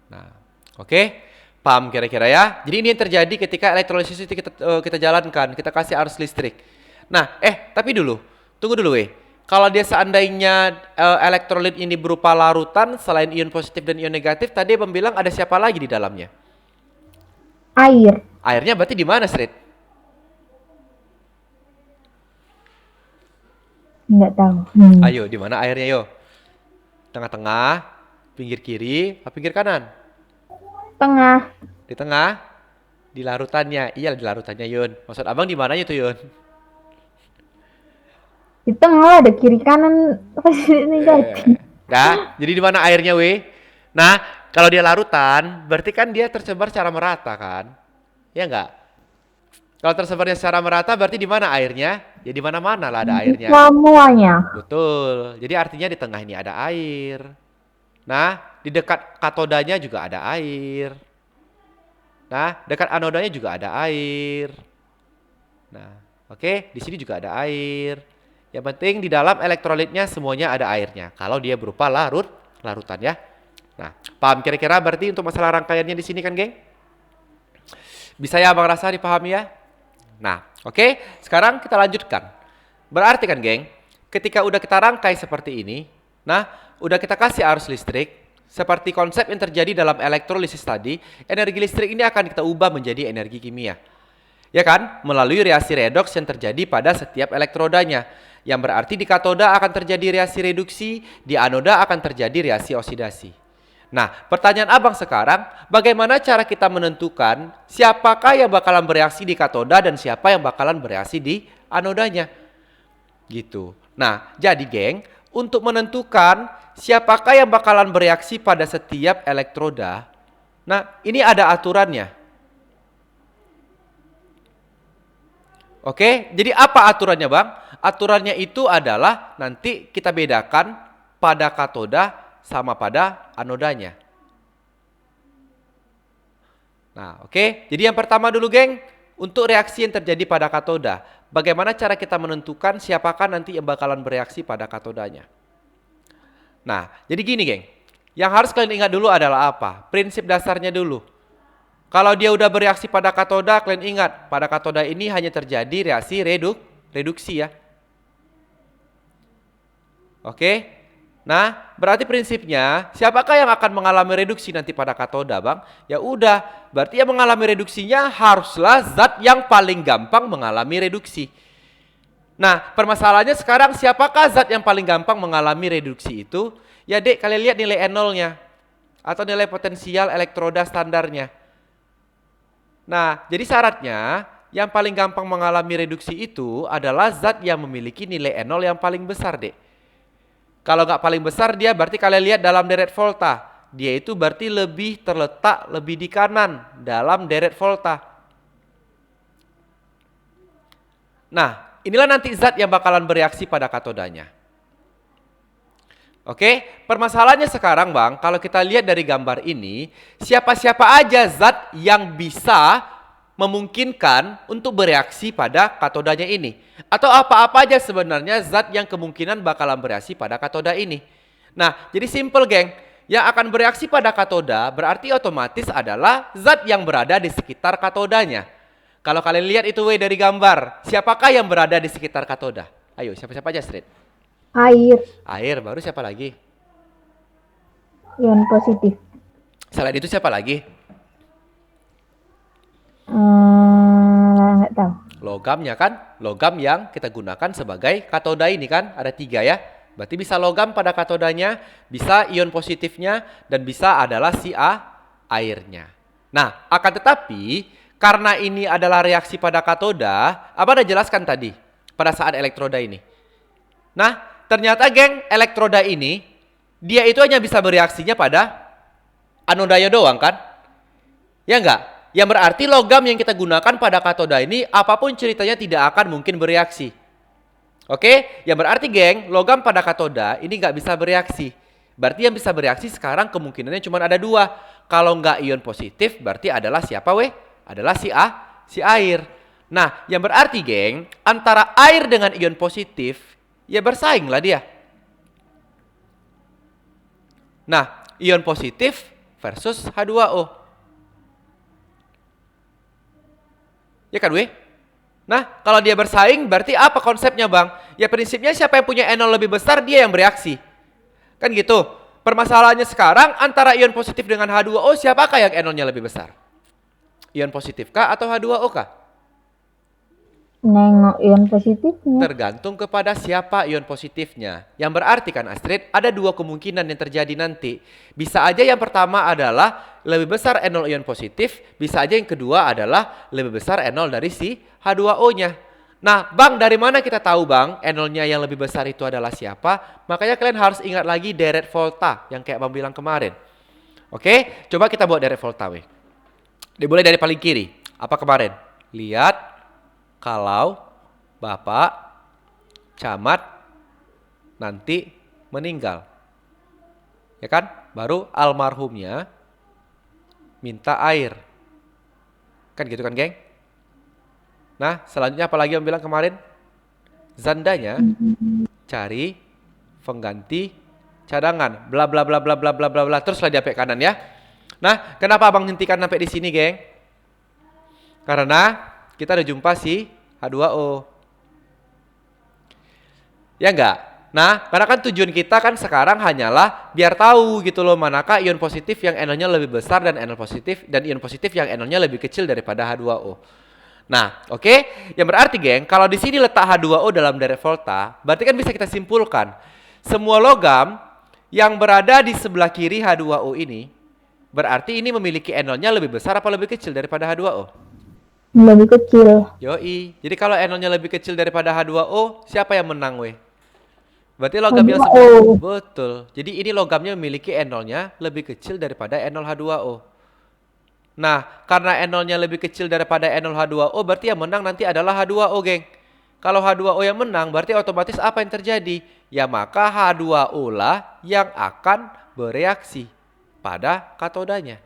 Nah, oke. Paham kira-kira ya? Jadi ini yang terjadi ketika elektrolisis itu kita jalankan, kita kasih arus listrik. Nah, tapi dulu, tunggu dulu, weh. Kalau dia seandainya elektrolit ini berupa larutan, selain ion positif dan ion negatif, tadi Abang bilang ada siapa lagi di dalamnya? Air. Airnya berarti di mana, Street? Nggak tahu. Ayo, di mana airnya, yo? Tengah-tengah, pinggir kiri, apa pinggir kanan? Tengah. Di tengah, di larutannya. Iya, di larutannya, Yun. Maksud abang di mananya tuh, Yun? Di tengah lah, ada kiri kanan. Pasti negatif. Nah, jadi di mana airnya, we? Nah, kalau dia larutan, berarti kan dia tersebar secara merata, kan? Ya enggak? Kalau tersebarnya secara merata, berarti di mana airnya? Ya di mana-mana lah ada airnya. Semuanya. Betul. Jadi artinya di tengah ini ada air. Nah, di dekat katodanya juga ada air. Nah, dekat anodanya juga ada air. Nah, oke, di sini juga ada air. Yang penting di dalam elektrolitnya semuanya ada airnya. Kalau dia berupa larutan ya. Nah, paham kira-kira berarti untuk masalah rangkaiannya di sini kan, geng? Bisa ya Abang rasa dipahami ya? Nah, oke, sekarang kita lanjutkan. Berarti kan, geng, ketika udah kita rangkai seperti ini, nah, udah kita kasih arus listrik, seperti konsep yang terjadi dalam elektrolisis tadi, energi listrik ini akan kita ubah menjadi energi kimia. Ya kan? Melalui reaksi redoks yang terjadi pada setiap elektrodanya. Yang berarti di katoda akan terjadi reaksi reduksi, di anoda akan terjadi reaksi oksidasi. Nah, pertanyaan abang sekarang, bagaimana cara kita menentukan siapakah yang bakalan bereaksi di katoda dan siapa yang bakalan bereaksi di anodanya? Gitu. Nah, jadi geng, untuk menentukan siapakah yang bakalan bereaksi pada setiap elektroda, nah ini ada aturannya. Oke, jadi apa aturannya bang? Aturannya itu adalah nanti kita bedakan pada katoda sama pada anodanya. Nah, oke. Jadi yang pertama dulu geng, untuk reaksi yang terjadi pada katoda, bagaimana cara kita menentukan siapakah nanti yang bakalan bereaksi pada katodanya? Nah, jadi gini geng, yang harus kalian ingat dulu adalah apa? Prinsip dasarnya dulu. Kalau dia udah bereaksi pada katoda, kalian ingat, pada katoda ini hanya terjadi reaksi reduksi ya. Oke. Nah, berarti prinsipnya siapakah yang akan mengalami reduksi nanti pada katoda, Bang? Ya udah, berarti yang mengalami reduksinya haruslah zat yang paling gampang mengalami reduksi. Nah, permasalahannya sekarang siapakah zat yang paling gampang mengalami reduksi itu? Ya, Dek, kalian lihat nilai N0-nya atau nilai potensial elektroda standarnya. Nah, jadi syaratnya yang paling gampang mengalami reduksi itu adalah zat yang memiliki nilai N0 yang paling besar, Dek. Kalau nggak paling besar dia berarti kalian lihat dalam deret volta. Dia itu berarti lebih terletak lebih di kanan dalam deret volta. Nah, inilah nanti zat yang bakalan bereaksi pada katodanya. Oke, permasalahannya sekarang Bang, kalau kita lihat dari gambar ini, siapa-siapa aja zat yang bisa memungkinkan untuk bereaksi pada katodanya ini. Atau apa-apa aja sebenarnya zat yang kemungkinan bakalan bereaksi pada katoda ini. Nah, jadi simple geng, yang akan bereaksi pada katoda berarti otomatis adalah zat yang berada di sekitar katodanya. Kalau kalian lihat itu dari gambar, siapakah yang berada di sekitar katoda? Ayo, siapa-siapa aja Street? Air. Air, baru siapa lagi? Ion positif. Selain itu siapa lagi? Nggak tahu. Logamnya kan? Logam yang kita gunakan sebagai katoda ini kan? Ada 3 ya. Berarti bisa logam pada katodanya, bisa ion positifnya, dan bisa adalah si airnya. Nah, akan tetapi karena ini adalah reaksi pada katoda, apa udah jelaskan tadi pada saat elektroda ini. Nah, ternyata geng, elektroda ini dia itu hanya bisa bereaksinya pada anodanya doang kan? Ya enggak? Yang berarti logam yang kita gunakan pada katoda ini apapun ceritanya tidak akan mungkin bereaksi. Oke? Yang berarti geng, logam pada katoda ini nggak bisa bereaksi. Berarti yang bisa bereaksi sekarang kemungkinannya cuma ada 2. Kalau nggak ion positif berarti adalah siapa weh? Adalah si air. Nah, yang berarti geng, antara air dengan ion positif ya bersaing lah dia. Nah, ion positif versus H2O. Ya kan weh? Nah, kalau dia bersaing berarti apa konsepnya bang? Ya prinsipnya siapa yang punya N0 lebih besar dia yang bereaksi. Kan gitu. Permasalahannya sekarang antara ion positif dengan H2O siapakah yang N0-nya lebih besar? Ion positif kah atau H2O kah? Nengok ion positifnya. Tergantung kepada siapa ion positifnya. Yang berarti kan Astrid, ada dua kemungkinan yang terjadi nanti. Bisa aja yang pertama adalah lebih besar N0 ion positif, bisa aja yang kedua adalah lebih besar N0 dari si H2O-nya. Nah, Bang, dari mana kita tahu, Bang, N0-nya yang lebih besar itu adalah siapa? Makanya kalian harus ingat lagi deret volta yang kayak Bang bilang kemarin. Oke, coba kita buat deret volta, weh. Dimulai dari paling kiri. Apa kemarin? Lihat kalau Bapak camat nanti meninggal. Ya kan? Baru almarhumnya minta air. Kan gitu kan, geng? Nah, selanjutnya apa lagi yang bilang kemarin? Zandanya cari pengganti cadangan. Bla bla bla bla bla bla bla bla. Teruslah di apek kanan ya. Nah, kenapa Abang hentikan sampai di sini, geng? Karena kita udah jumpa si H2O. Ya enggak? Nah, karena kan tujuan kita kan sekarang hanyalah biar tahu gitu loh manakah ion positif yang N0-nya lebih besar dan N0 positif dan ion positif yang N0-nya lebih kecil daripada H2O. Nah, oke. Yang berarti, geng, kalau di sini letak H2O dalam deret volta, berarti kan bisa kita simpulkan semua logam yang berada di sebelah kiri H2O ini berarti ini memiliki N0-nya lebih besar apa lebih kecil daripada H2O? Lebih kecil. Yoi. Jadi kalau N0-nya lebih kecil daripada H2O, siapa yang menang, weh? Berarti logam yang H2O. sebelah. Betul. Jadi ini logamnya memiliki N0-nya lebih kecil daripada N0H2O. Nah, karena N0-nya lebih kecil daripada N0H2O, berarti yang menang nanti adalah H2O, geng. Kalau H2O yang menang, berarti otomatis apa yang terjadi? Ya maka H2O lah yang akan bereaksi pada katodanya.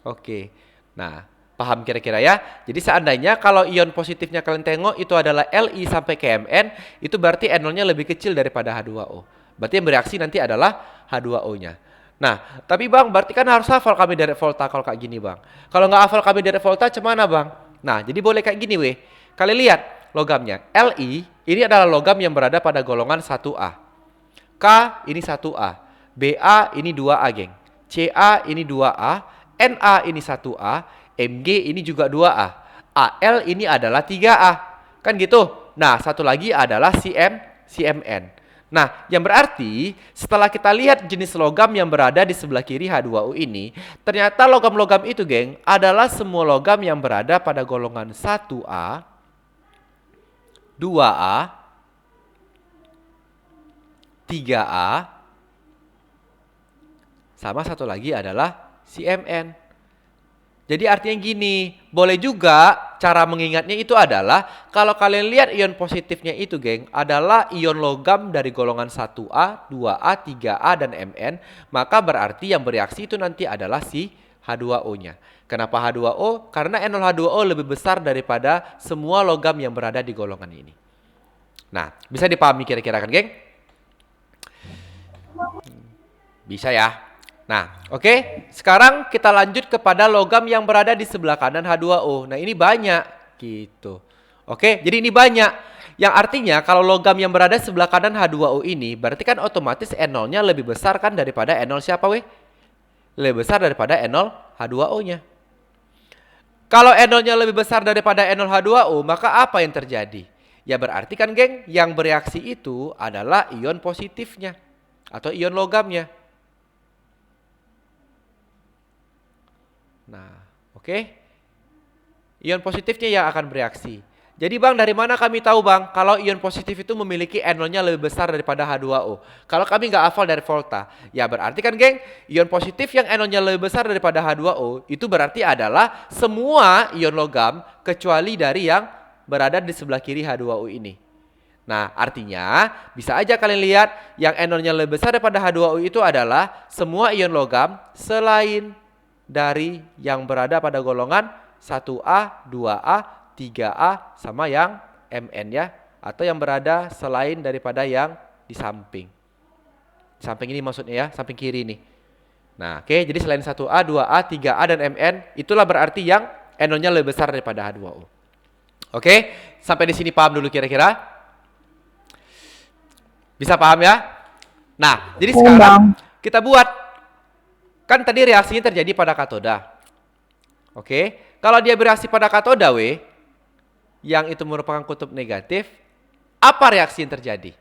Oke. Nah, paham kira-kira ya? Jadi seandainya kalau ion positifnya kalian tengok itu adalah Li sampai ke Mn, itu berarti N0-nya lebih kecil daripada H2O. Berarti yang bereaksi nanti adalah H2O-nya. Nah, tapi Bang, berarti kan harus hafal kami deret volta kalau kayak gini, Bang. Kalau nggak hafal kami deret volta, cemana, Bang? Nah, jadi boleh kayak gini, weh. Kalian lihat logamnya. Li ini adalah logam yang berada pada golongan 1A. K ini 1A. BA ini 2A, geng. CA ini 2A. NA ini 1A. MG ini juga 2A. AL ini adalah 3A. Kan gitu? Nah, satu lagi adalah CMN. Nah, yang berarti setelah kita lihat jenis logam yang berada di sebelah kiri H2O ini, ternyata logam-logam itu, geng, adalah semua logam yang berada pada golongan 1A, 2A, 3A, sama satu lagi adalah CMN. Jadi artinya gini, boleh juga cara mengingatnya itu adalah kalau kalian lihat ion positifnya itu, geng, adalah ion logam dari golongan 1A, 2A, 3A, dan Mn, maka berarti yang bereaksi itu nanti adalah si H2O-nya. Kenapa H2O? Karena N0H2O lebih besar daripada semua logam yang berada di golongan ini. Nah, bisa dipahami kira-kira kan, geng? Bisa ya? Nah, oke. Sekarang kita lanjut kepada logam yang berada di sebelah kanan H2O. Nah, ini banyak gitu. Oke, jadi ini banyak. Yang artinya kalau logam yang berada sebelah kanan H2O ini berarti kan otomatis N0-nya lebih besar kan daripada N0 siapa, weh? Lebih besar daripada N0 H2O-nya. Kalau N0-nya lebih besar daripada N0 H2O, maka apa yang terjadi? Ya berarti kan, geng, yang bereaksi itu adalah ion positifnya atau ion logamnya. Nah, oke. Ion positifnya yang akan bereaksi. Jadi, Bang, dari mana kami tahu, Bang, kalau ion positif itu memiliki N0-nya lebih besar daripada H2O? Kalau kami nggak hafal dari volta, ya berarti kan, geng, ion positif yang N0-nya lebih besar daripada H2O, itu berarti adalah semua ion logam kecuali dari yang berada di sebelah kiri H2O ini. Nah, artinya bisa aja kalian lihat yang N0-nya lebih besar daripada H2O itu adalah semua ion logam selain dari yang berada pada golongan 1A, 2A, 3A, sama yang Mn ya. Atau yang berada selain daripada yang di samping. Di samping ini maksudnya ya, samping kiri nih. Nah, oke, jadi selain 1A, 2A, 3A, dan Mn, itulah berarti yang N0-nya lebih besar daripada H2O. Oke, sampai di sini paham dulu kira-kira? Bisa paham ya? Nah, jadi sekarang kita buat. Kan tadi reaksinya terjadi pada katoda. Oke, kalau dia bereaksi pada katoda W, yang itu merupakan kutub negatif, apa reaksi yang terjadi?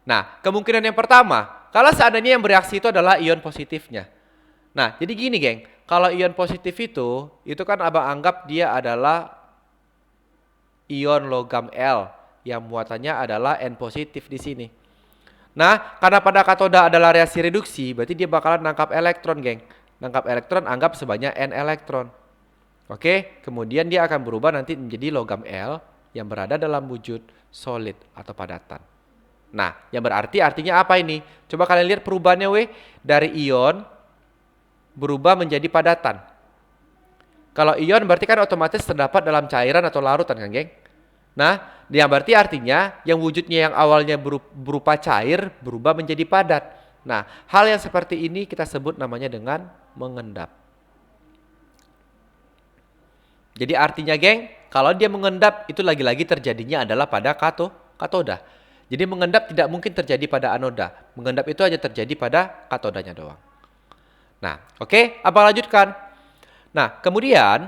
Nah, kemungkinan yang pertama, kalau seandainya yang bereaksi itu adalah ion positifnya. Nah, jadi gini geng, kalau ion positif itu kan abang anggap dia adalah ion logam L yang muatannya adalah N positif di sini. Nah, karena pada katoda adalah reaksi reduksi, berarti dia bakalan nangkap elektron, geng. Nangkap elektron anggap sebanyak N elektron. Oke, kemudian dia akan berubah nanti menjadi logam L yang berada dalam wujud solid atau padatan. Nah, yang berarti artinya apa ini? Coba kalian lihat perubahannya dari ion berubah menjadi padatan. Kalau ion berarti kan otomatis terdapat dalam cairan atau larutan kan, geng? Nah, yang berarti artinya yang wujudnya yang awalnya berupa cair berubah menjadi padat. Nah, hal yang seperti ini kita sebut namanya dengan mengendap. Jadi artinya, geng, kalau dia mengendap itu lagi-lagi terjadinya adalah pada katoda. Jadi mengendap tidak mungkin terjadi pada anoda. Mengendap itu hanya terjadi pada katodanya doang. Nah, oke, abang lanjutkan. Nah, kemudian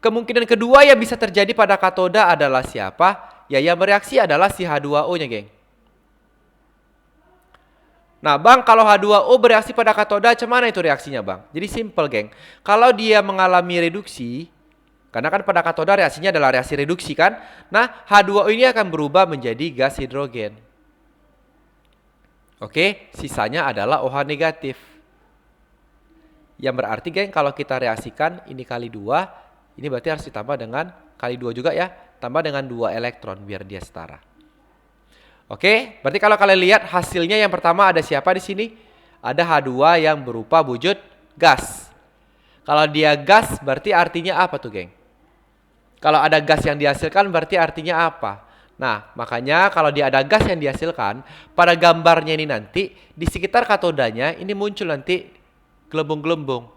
kemungkinan kedua yang bisa terjadi pada katoda adalah siapa? Ya, yang bereaksi adalah si H2O-nya, geng. Nah, bang, kalau H2O bereaksi pada katoda, cuman itu reaksinya, bang? Jadi simple, geng. Kalau dia mengalami reduksi, karena kan pada katoda reaksinya adalah reaksi reduksi kan? Nah, H2O ini akan berubah menjadi gas hidrogen. Oke, sisanya adalah OH negatif. Yang berarti, geng, kalau kita reaksikan ini kali 2, ini berarti harus ditambah dengan kali 2 juga ya. Tambah dengan 2 elektron biar dia setara. Oke, berarti kalau kalian lihat hasilnya yang pertama ada siapa di sini? Ada H2 yang berupa wujud gas. Kalau dia gas berarti artinya apa tuh, geng? Kalau ada gas yang dihasilkan berarti artinya apa? Nah, makanya kalau dia ada gas yang dihasilkan, pada gambarnya ini nanti di sekitar katodanya ini muncul nanti gelembung-gelembung.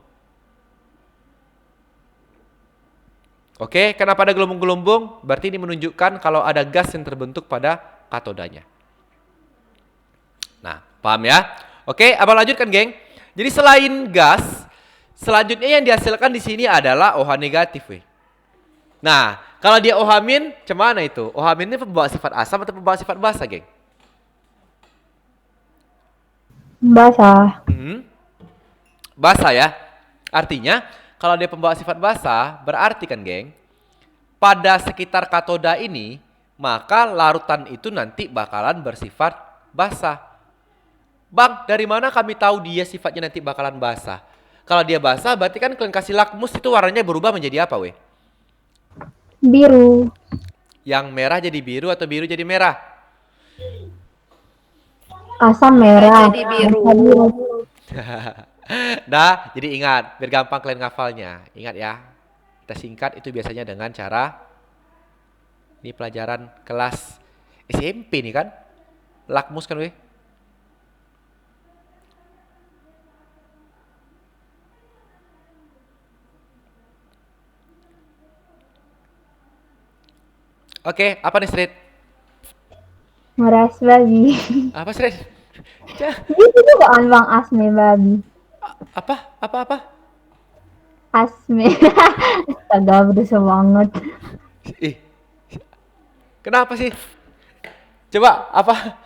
Oke, kenapa ada gelembung-gelembung? Berarti ini menunjukkan kalau ada gas yang terbentuk pada katodanya. Nah, paham ya? Oke, abang lanjutkan, geng. Jadi selain gas, selanjutnya yang dihasilkan di sini adalah OH negatif, Nah, kalau dia OH min, cemana itu? OH min ini pembawa sifat asam atau pembawa sifat basa, geng? Basah. Basa ya. Artinya, kalau dia pembawa sifat basa, berarti kan, geng, pada sekitar katoda ini, maka larutan itu nanti bakalan bersifat basah. Bang, dari mana kami tahu dia sifatnya nanti bakalan basah? Kalau dia basah, berarti kan kalian kasih lakmus itu warnanya berubah menjadi apa, Biru. Yang merah jadi biru atau biru jadi merah? Asam merah. Jadi biru. Basa biru. Nah, jadi ingat, biar gampang kalian ngafalnya. Ingat ya, kita singkat itu biasanya dengan cara, ini pelajaran kelas SMP nih kan? Lakmus kan, Oke, apa nih, Street? Meras babi. Apa, Street? Gitu bukan bang, asme babi. Apa? Asme. Astaga, berusaha banget. Ih, kenapa sih? Coba, apa?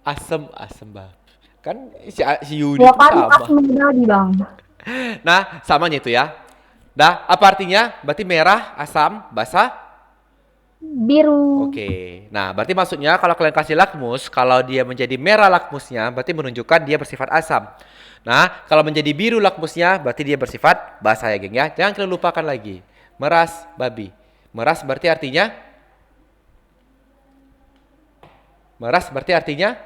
Asem bang. Kan si Yudi Ya itu kan sama. asme babi bang. Nah, samanya itu ya. Nah, apa artinya? Berarti merah, asam, basa. Biru. Oke. Nah, berarti maksudnya kalau kalian kasih lakmus, kalau dia menjadi merah lakmusnya, berarti menunjukkan dia bersifat asam. Nah, kalau menjadi biru lakmusnya, berarti dia bersifat basa ya, geng ya. Jangan kalian lupakan lagi. Meras, babi. Meras berarti artinya? Meras berarti artinya?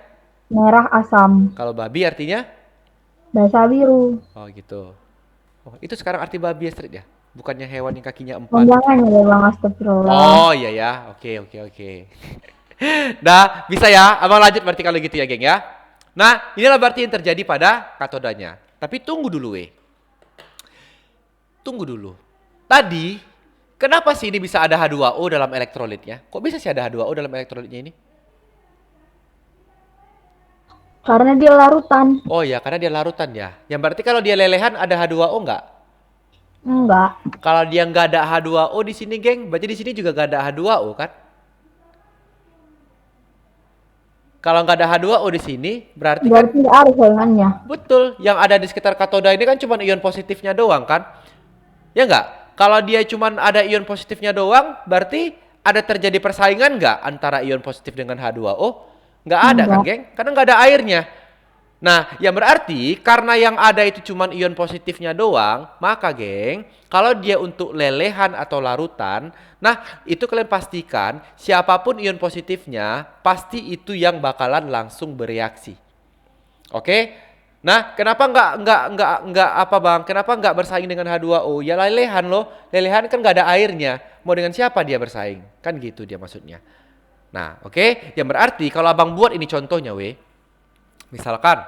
Merah asam. Kalau babi artinya? Basa biru. Oh gitu. Oh, itu sekarang arti babi ya, Street ya? Bukannya hewan yang kakinya 4. Panjangan ya bang, astagfirullah. Oh iya ya, oke. Nah, bisa ya, abang lanjut berarti kalau gitu ya, geng ya. Nah, inilah berarti yang terjadi pada katodanya. Tapi tunggu dulu, Tunggu dulu. Tadi, kenapa sih ini bisa ada H2O dalam elektrolitnya? Kok bisa sih ada H2O dalam elektrolitnya ini? Karena dia larutan. Oh ya, karena dia larutan ya. Yang berarti kalau dia lelehan ada H2O nggak? Enggak. Kalau dia nggak ada H2O di sini, geng, berarti di sini juga nggak ada H2O kan? Kalau nggak ada H2O di sini, berarti kan Berarti nggak ada saingannya. betul. Yang ada di sekitar katoda ini kan cuma ion positifnya doang kan? Ya nggak? Kalau dia cuma ada ion positifnya doang, berarti ada terjadi persaingan nggak antara ion positif dengan H2O? Nggak ada kan, Enggak. geng? Karena nggak ada airnya. Nah, yang berarti karena yang ada itu cuma ion positifnya doang, maka geng, kalau dia untuk lelehan atau larutan, nah itu kalian pastikan siapapun ion positifnya, pasti itu yang bakalan langsung bereaksi. Oke? Nah, kenapa nggak apa bang? Kenapa nggak bersaing dengan H2O? Ya lelehan loh, lelehan kan nggak ada airnya. Mau dengan siapa dia bersaing? Kan gitu dia maksudnya. Nah, oke? Yang berarti kalau abang buat ini contohnya, misalkan,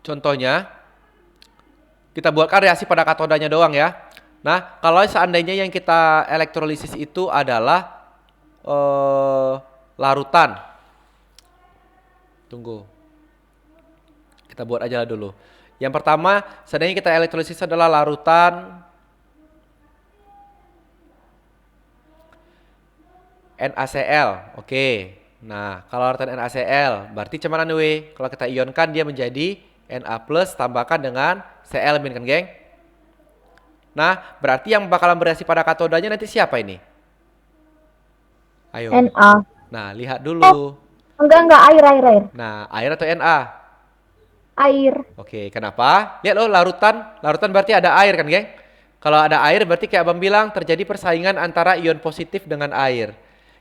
contohnya, kita buatkan reaksi pada katodanya doang ya. Nah, kalau seandainya yang kita elektrolisis itu adalah larutan. Tunggu. Kita buat aja dulu. Yang pertama, seandainya kita elektrolisis adalah larutan NaCl. Oke. Nah, kalau larutan NaCl, berarti cuman kalau kita ionkan dia menjadi Na plus tambahkan dengan Cl min kan, geng? Nah, berarti yang bakalan bereaksi pada katodanya nanti siapa ini? Ayo. Na. Nah, lihat dulu. Enggak, air. Nah, air atau Na? Air. Oke, kenapa? Lihat loh, larutan. Larutan berarti ada air kan, geng? Kalau ada air berarti kayak abang bilang terjadi persaingan antara ion positif dengan air.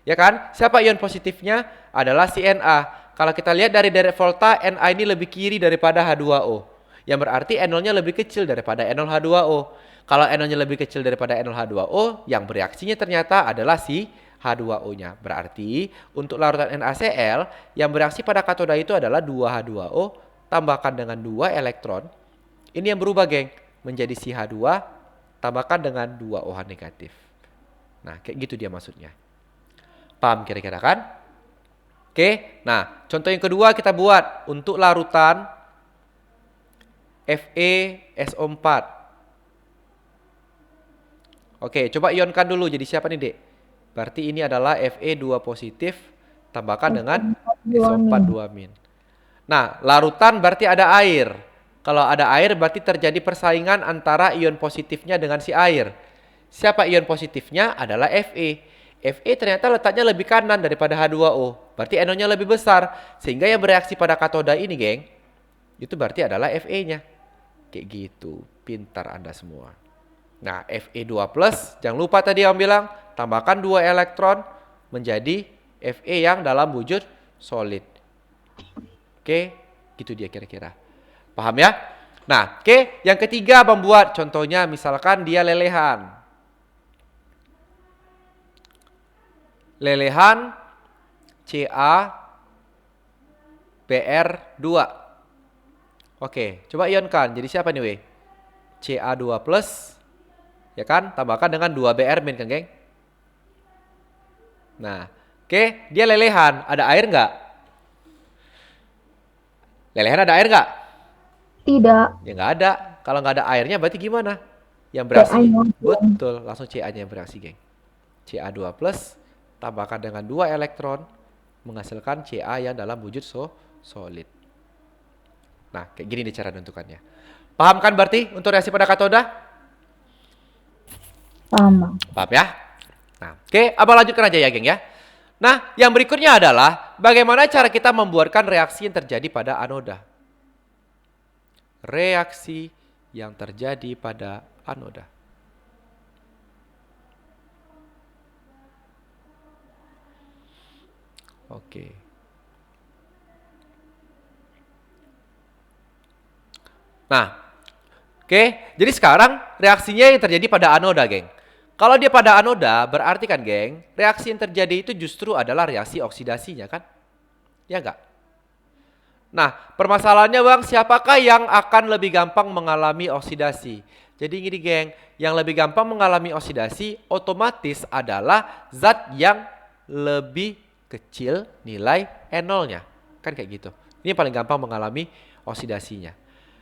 Ya kan? Siapa ion positifnya? Adalah si Na. Kalau kita lihat dari direct volta, Na ini lebih kiri daripada H2O. Yang berarti NO-nya lebih kecil daripada NO2O. Kalau NO-nya lebih kecil daripada NO2O, yang bereaksinya ternyata adalah si H2O-nya. Berarti untuk larutan NaCl, yang bereaksi pada katoda itu adalah 2H2O tambahkan dengan 2 elektron. Ini yang berubah, geng, menjadi si H2 tambahkan dengan 2 OH negatif. Nah, kayak gitu dia maksudnya. Paham kira-kira kan? Oke, nah contoh yang kedua kita buat untuk larutan FeSO4. Oke, coba ionkan dulu. Jadi siapa nih, Dek? Berarti ini adalah Fe2 positif tambahkan dengan SO4 2-. Nah, larutan berarti ada air. Kalau ada air berarti terjadi persaingan antara ion positifnya dengan si air. Siapa ion positifnya? Adalah Fe. Fe ternyata letaknya lebih kanan daripada H2O. Berarti NO-nya lebih besar. Sehingga yang bereaksi pada katoda ini, geng, itu berarti adalah Fe-nya. Kayak gitu. Pintar Anda semua. Nah, Fe2+, jangan lupa tadi yang bilang, tambahkan 2 elektron menjadi Fe yang dalam wujud solid. Oke, gitu dia kira-kira. Paham ya? Nah, oke, yang ketiga membuat contohnya misalkan dia lelehan. Lelehan CaBr2. Oke, coba ionkan. Jadi siapa nih, Ca2+, ya kan? Tambahkan dengan 2Br- kan, geng? Nah, oke, dia lelehan. Ada air nggak? Lelehan ada air nggak? Tidak. Ya nggak ada. Kalau nggak ada airnya berarti gimana? Yang bereaksi? Ca-nya. Betul, langsung Ca-nya yang bereaksi, geng. Ca2+ tambahkan dengan 2 elektron menghasilkan Ca yang dalam wujud solid. Nah, kayak gini nih cara menentukannya. Paham kan berarti untuk reaksi pada katoda? Paham, Bang. Paham ya? Nah, oke, abang lanjutkan aja ya, geng ya. Nah, yang berikutnya adalah bagaimana cara kita membuatkan reaksi yang terjadi pada anoda. Reaksi yang terjadi pada anoda. Oke. Nah, oke. Jadi sekarang reaksinya yang terjadi pada anoda, geng. Kalau dia pada anoda, berarti kan, geng, reaksi yang terjadi itu justru adalah reaksi oksidasinya, kan? Ya enggak? Nah, permasalahannya, Bang, siapakah yang akan lebih gampang mengalami oksidasi? Jadi gini, geng, yang lebih gampang mengalami oksidasi otomatis adalah zat yang lebih kecil nilai NO-nya. Kan kayak gitu. Ini yang paling gampang mengalami oksidasinya.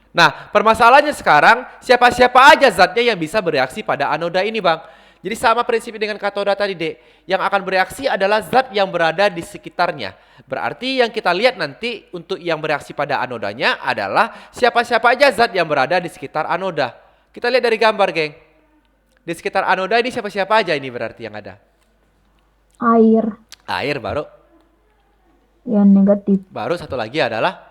Nah, permasalahannya sekarang, siapa-siapa aja zatnya yang bisa bereaksi pada anoda ini, Bang. Jadi sama prinsipnya dengan katoda tadi, Dek. Yang akan bereaksi adalah zat yang berada di sekitarnya. Berarti yang kita lihat nanti untuk yang bereaksi pada anodanya adalah siapa-siapa aja zat yang berada di sekitar anoda. Kita lihat dari gambar, geng. Di sekitar anoda ini siapa-siapa aja ini berarti yang ada. Air Air baru. yang negatif. Baru satu lagi adalah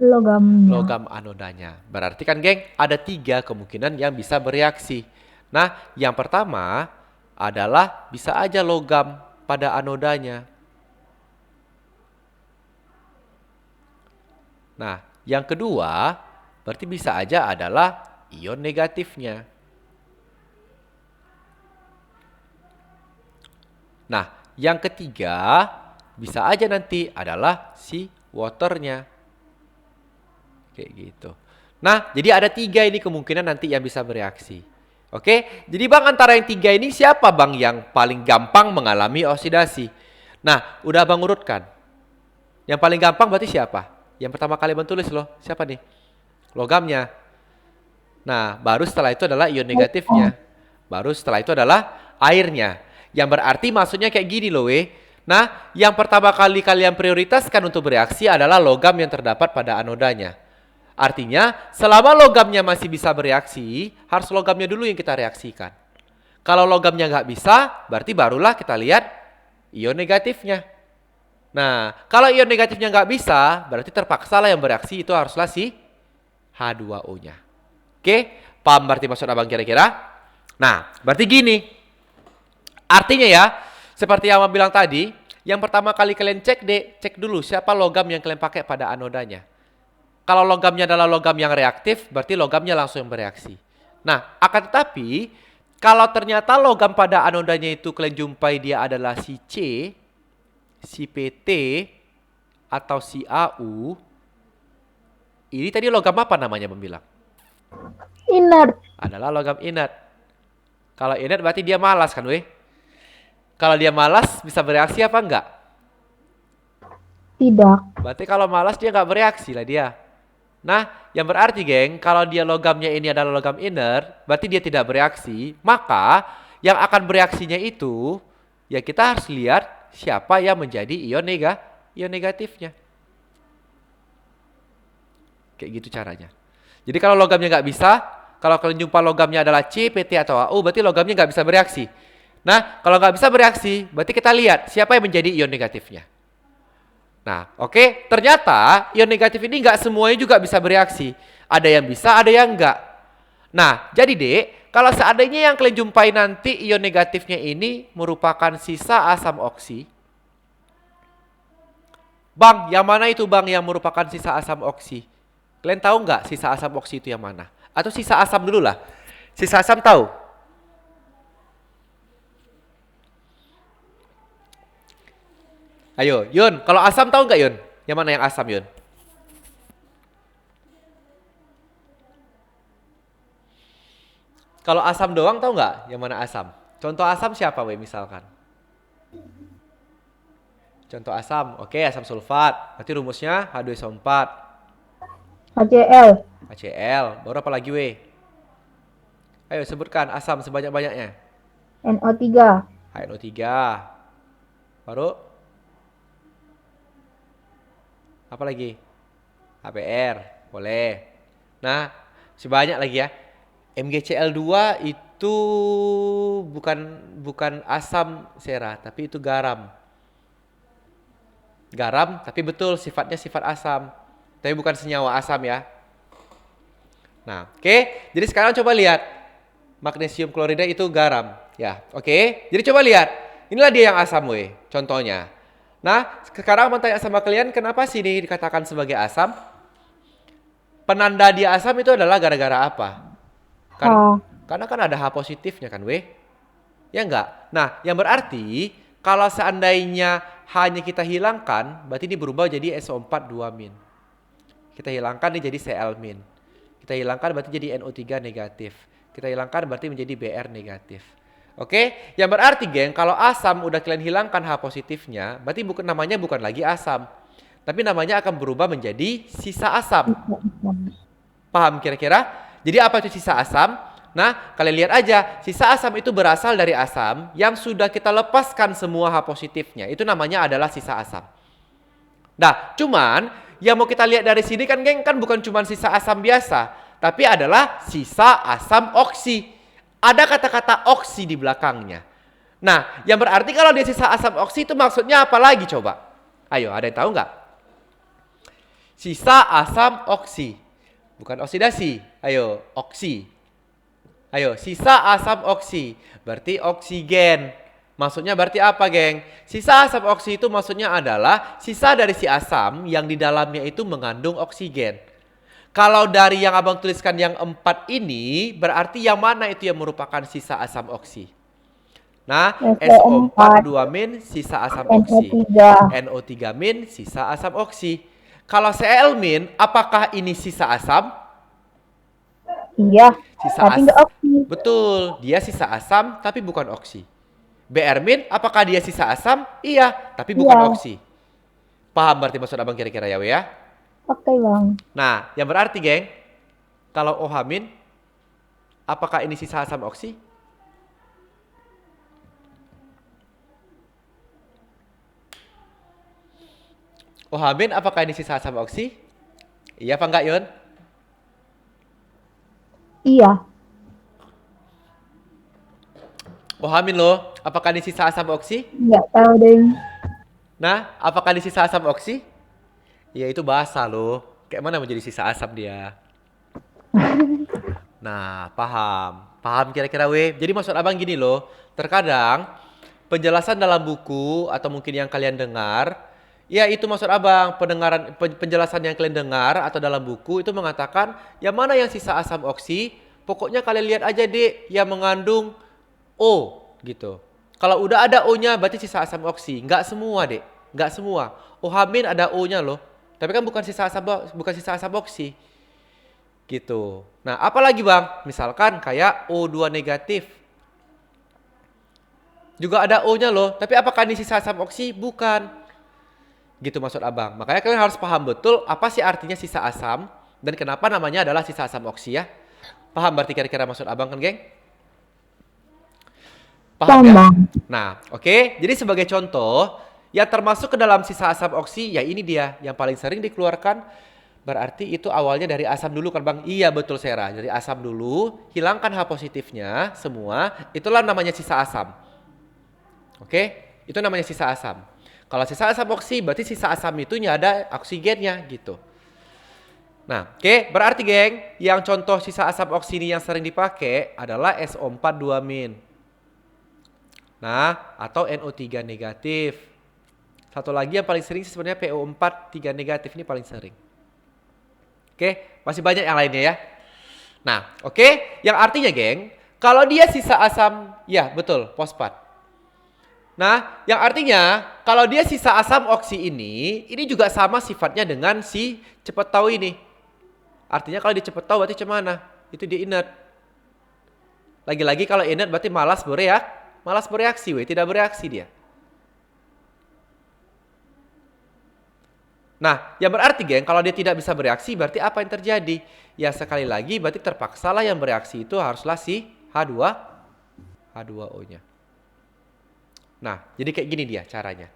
Logamnya. logam anodanya. Berarti kan, geng, ada 3 kemungkinan yang bisa bereaksi. Nah, yang pertama adalah bisa aja logam pada anodanya. Nah, yang kedua berarti bisa aja adalah ion negatifnya. Nah, yang ketiga bisa aja nanti adalah si waternya. Kayak gitu. Nah, jadi ada 3 ini kemungkinan nanti yang bisa bereaksi. Oke, jadi Bang antara yang 3 ini siapa Bang yang paling gampang mengalami oksidasi? Nah, udah Bang urutkan. Yang paling gampang berarti siapa? Yang pertama kali Bang tulis loh, siapa nih? Logamnya. Nah, baru setelah itu adalah ion negatifnya. Baru setelah itu adalah airnya. Yang berarti maksudnya kayak gini loh weh. Nah, yang pertama kali kalian prioritaskan untuk bereaksi adalah logam yang terdapat pada anodanya. Artinya, selama logamnya masih bisa bereaksi, harus logamnya dulu yang kita reaksikan. Kalau logamnya nggak bisa, berarti barulah kita lihat ion negatifnya. Nah, kalau ion negatifnya nggak bisa, berarti terpaksalah yang bereaksi itu haruslah si H2O-nya. Oke, paham berarti maksud abang kira-kira? Nah, berarti gini. Artinya ya, seperti yang abang bilang tadi, yang pertama kali kalian cek dulu siapa logam yang kalian pakai pada anodanya. Kalau logamnya adalah logam yang reaktif, berarti logamnya langsung bereaksi. Nah, akan tetapi, kalau ternyata logam pada anodanya itu kalian jumpai dia adalah si C, si PT, atau si AU, ini tadi logam apa namanya membilang? Inert. Adalah logam inert. Kalau inert berarti dia malas kan weh? Kalau dia malas bisa bereaksi apa enggak? Tidak. Berarti kalau malas dia nggak bereaksi lah dia. Nah, yang berarti geng, kalau dia logamnya ini adalah logam inert, berarti dia tidak bereaksi, maka yang akan bereaksinya itu, ya kita harus lihat siapa yang menjadi ion negatifnya. Kayak gitu caranya. Jadi kalau logamnya nggak bisa, kalau kalian jumpa logamnya adalah C, PT, atau AU, berarti logamnya nggak bisa bereaksi. Nah, kalau nggak bisa bereaksi, berarti kita lihat siapa yang menjadi ion negatifnya. Nah, oke, ternyata ion negatif ini nggak semuanya juga bisa bereaksi. Ada yang bisa, ada yang enggak. Nah, jadi Dek, kalau seandainya yang kalian jumpai nanti ion negatifnya ini merupakan sisa asam oksi. Bang, yang mana itu Bang yang merupakan sisa asam oksi? Kalian tahu nggak sisa asam oksi itu yang mana? Atau sisa asam dulu lah. Sisa asam tahu? Ayo, Yun, kalau asam tahu nggak Yun? Yang mana yang asam Yun? Kalau asam doang tahu nggak yang mana asam? Contoh asam siapa we misalkan? Contoh asam, oke asam sulfat. Berarti rumusnya H2SO4. HCl. HCl, baru apa lagi we? Ayo sebutkan asam sebanyak-banyaknya. NO3. HNO3. Baru? Apa lagi? HBr, boleh. Nah, sebanyak lagi ya. MgCl2 itu bukan asam sera, tapi itu garam. Garam, tapi betul sifatnya sifat asam. Tapi bukan senyawa asam ya. Nah, oke. Jadi sekarang coba lihat. Magnesium klorida itu garam. Ya, oke. Jadi coba lihat. Inilah dia yang asam we, contohnya. Nah, sekarang mau tanya sama kalian, kenapa sih ini dikatakan sebagai asam? Penanda dia asam itu adalah gara-gara apa? Karena kan ada H positifnya kan, weh? Ya enggak? Nah, yang berarti kalau seandainya H-nya kita hilangkan, berarti ini berubah jadi SO4 2-. Kita hilangkan ini jadi Cl-. Kita hilangkan berarti jadi NO3 negatif. Kita hilangkan berarti menjadi Br negatif. Oke, yang berarti geng, kalau asam udah kalian hilangkan H positifnya, berarti namanya bukan lagi asam, tapi namanya akan berubah menjadi sisa asam. Paham kira-kira? Jadi apa itu sisa asam? Nah, kalian lihat aja, sisa asam itu berasal dari asam yang sudah kita lepaskan semua H positifnya. Itu namanya adalah sisa asam. Nah, cuman yang mau kita lihat dari sini kan geng, kan bukan cuma sisa asam biasa, tapi adalah sisa asam oksi. Ada kata-kata oksi di belakangnya. Nah, yang berarti kalau dia sisa asam oksi itu maksudnya apa lagi coba? Ayo, ada yang tahu nggak? Sisa asam oksi. Bukan oksidasi. Ayo, oksi. Ayo, sisa asam oksi. Berarti oksigen. Maksudnya berarti apa, geng? Sisa asam oksi itu maksudnya adalah sisa dari si asam yang di dalamnya itu mengandung oksigen. Kalau dari yang abang tuliskan yang 4 ini, berarti yang mana itu yang merupakan sisa asam oksi? Nah, SO4 2- sisa asam oksi. NO3- sisa asam oksi. Kalau Cl-, apakah ini sisa asam? Iya, Sisa tapi nggak oksi. Betul, dia sisa asam tapi bukan oksi. Br-, apakah dia sisa asam? Iya, tapi bukan Iya. oksi. Paham berarti maksud abang kira-kira ya, We ya? Oke, Bang. Nah, yang berarti, geng, kalau OH-, apakah ini sisa asam oksi? OH-, apakah ini sisa asam oksi? Iya apa enggak, Yun? Iya. OH- loh, apakah ini sisa asam oksi? Nggak tahu deh. Nah, apakah ini sisa asam oksi? Ya itu basa loh. Kayak mana menjadi sisa asam dia? Nah, paham. Paham kira-kira, We? Jadi maksud abang gini loh. Terkadang penjelasan dalam buku atau mungkin yang kalian dengar, ya itu maksud abang, penjelasan yang kalian dengar atau dalam buku itu mengatakan yang mana yang sisa asam oksi, pokoknya kalian lihat aja deh yang mengandung O gitu. Kalau udah ada O-nya berarti sisa asam oksi. Enggak semua, Dek. Enggak semua. OH- ada O-nya loh. Tapi kan bukan sisa asam oksi. Gitu. Nah, apalagi, Bang? Misalkan kayak O2 negatif. Juga ada O-nya loh. Tapi apakah ini sisa asam oksi? Bukan. Gitu maksud abang. Makanya kalian harus paham betul apa sih artinya sisa asam dan kenapa namanya adalah sisa asam oksi ya. Paham berarti kira-kira maksud abang kan, geng? Paham ya? Nah, oke. Jadi sebagai contoh, yang termasuk ke dalam sisa asam oksi, ya ini dia yang paling sering dikeluarkan. Berarti itu awalnya dari asam dulu kan, Bang? Iya, betul, Sera. Dari asam dulu, hilangkan H positifnya semua, itulah namanya sisa asam. Oke? Itu namanya sisa asam. Kalau sisa asam oksi, berarti sisa asam itu ada oksigennya gitu. Nah, oke, berarti, geng, yang contoh sisa asam oksi ini yang sering dipakai adalah SO4 2-. Nah, atau NO3 negatif. Satu lagi yang paling sering sebenarnya PO4 3 negatif, ini paling sering. Oke, masih banyak yang lainnya ya. Nah, oke, yang artinya, geng, kalau dia sisa asam, ya betul, fosfat. Nah, yang artinya kalau dia sisa asam oksi ini juga sama sifatnya dengan si cepet tahu ini. Artinya kalau dia cepet tahu berarti cemana? Itu dia inert. Lagi-lagi kalau inert berarti malas bereaksi, tidak bereaksi dia. Nah, yang berarti, geng, kalau dia tidak bisa bereaksi berarti apa yang terjadi? Ya sekali lagi berarti terpaksalah yang bereaksi itu haruslah si H2O-nya. Nah, jadi kayak gini dia caranya.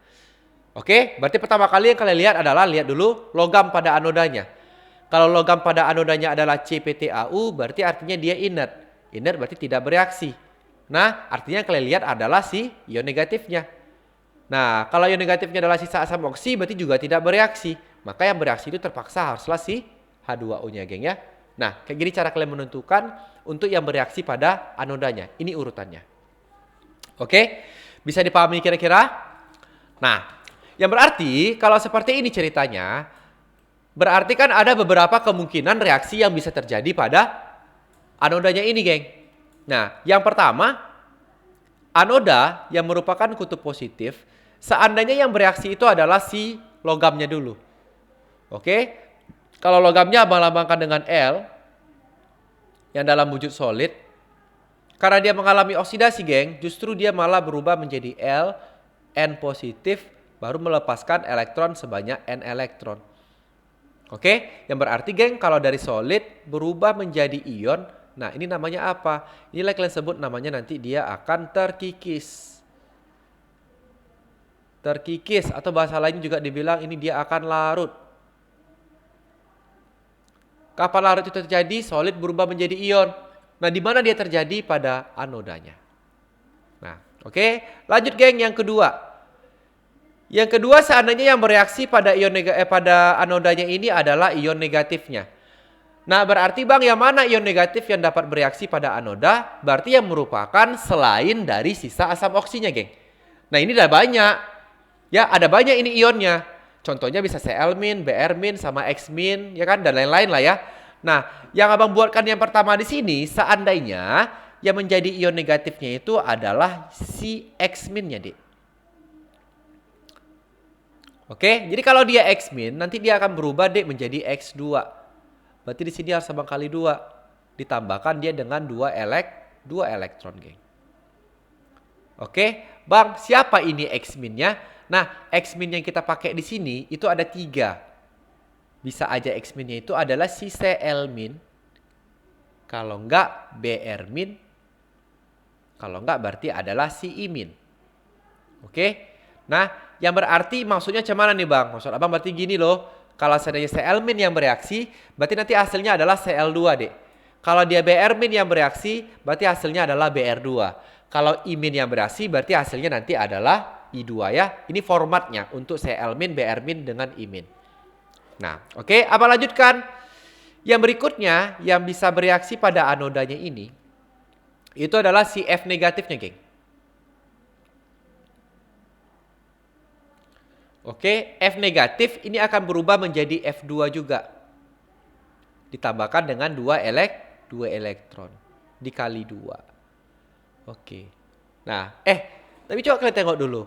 Oke, berarti pertama kali yang kalian lihat adalah lihat dulu logam pada anodanya. Kalau logam pada anodanya adalah CPTAU berarti artinya dia inert. Inert berarti tidak bereaksi. Nah, artinya yang kalian lihat adalah si ion negatifnya. Nah, kalau ion negatifnya adalah sisa asam oksi berarti juga tidak bereaksi. Maka yang bereaksi itu terpaksa haruslah si H2O-nya, geng ya. Nah, kayak gini cara kalian menentukan untuk yang bereaksi pada anodanya. Ini urutannya. Oke, bisa dipahami kira-kira? Nah, yang berarti kalau seperti ini ceritanya, berarti kan ada beberapa kemungkinan reaksi yang bisa terjadi pada anodanya ini, geng. Nah, yang pertama, anoda yang merupakan kutub positif, seandainya yang bereaksi itu adalah si logamnya dulu. Oke, kalau logamnya melambangkan dengan L, yang dalam wujud solid, karena dia mengalami oksidasi, geng, justru dia malah berubah menjadi L, N positif, baru melepaskan elektron sebanyak N elektron. Oke, yang berarti geng kalau dari solid berubah menjadi ion, nah ini namanya apa? Inilah kalian sebut namanya nanti dia akan terkikis. Terkikis atau bahasa lain juga dibilang ini dia akan larut. Kapan larut itu terjadi? Solid berubah menjadi ion. Nah, di mana dia terjadi? Pada anodanya. Nah, oke. Lanjut geng yang kedua. Yang kedua, seandainya yang bereaksi pada pada anodanya ini adalah ion negatifnya. Nah, berarti Bang, yang mana ion negatif yang dapat bereaksi pada anoda? Berarti yang merupakan selain dari sisa asam oksinya, geng. Nah, ini udah banyak. Ya, ada banyak ini ionnya. Contohnya bisa Cl-, Br-, sama X-, ya kan, dan lain-lain lah ya. Nah, yang Abang buatkan yang pertama di sini, seandainya yang menjadi ion negatifnya itu adalah si X-nya, Dik. Oke, jadi kalau dia X-, nanti dia akan berubah Dik menjadi X2. Berarti di sini harus sama kali 2. Ditambahkan dia dengan 2 elektron, geng. Oke, Bang, siapa ini X-nya? Nah, X- yang kita pakai di sini itu ada 3. Bisa aja X-nya itu adalah si Cl-, kalau enggak Br-, kalau enggak berarti adalah si I-. Oke. Nah, yang berarti maksudnya cuman nih Bang? Maksud Abang berarti gini loh. Kalau seandainya Cl- yang bereaksi, berarti nanti hasilnya adalah Cl2, Dek. Kalau dia Br- yang bereaksi, berarti hasilnya adalah Br2. Kalau I- yang bereaksi, berarti hasilnya nanti adalah I2 ya. Ini formatnya untuk Cl-, Br- dengan I-. Nah, oke, Abang lanjutkan. Yang berikutnya yang bisa bereaksi pada anodanya ini, itu adalah si F negatifnya, geng. Oke, F negatif ini akan berubah menjadi F2 juga. Ditambahkan dengan 2 elektron. Dikali 2. Oke. Nah, tapi coba kalian tengok dulu.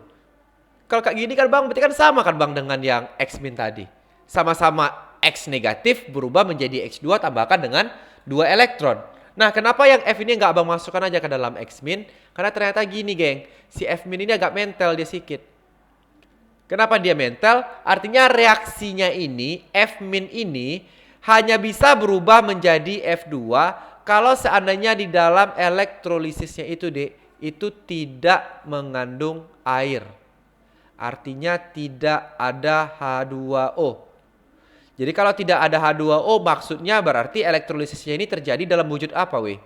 Kalau kayak gini kan Bang, berarti kan sama kan Bang dengan yang X- tadi. Sama-sama X negatif berubah menjadi X2 tambahkan dengan 2 elektron. Nah, kenapa yang F ini nggak Abang masukkan aja ke dalam X-? Karena ternyata gini, geng. Si F- ini agak mental dia sedikit. Kenapa dia mental? Artinya reaksinya ini, F- ini hanya bisa berubah menjadi F2 kalau seandainya di dalam elektrolisisnya itu, Dek, itu tidak mengandung air. Artinya tidak ada H2O. Jadi kalau tidak ada H2O maksudnya berarti elektrolisisnya ini terjadi dalam wujud apa, weh?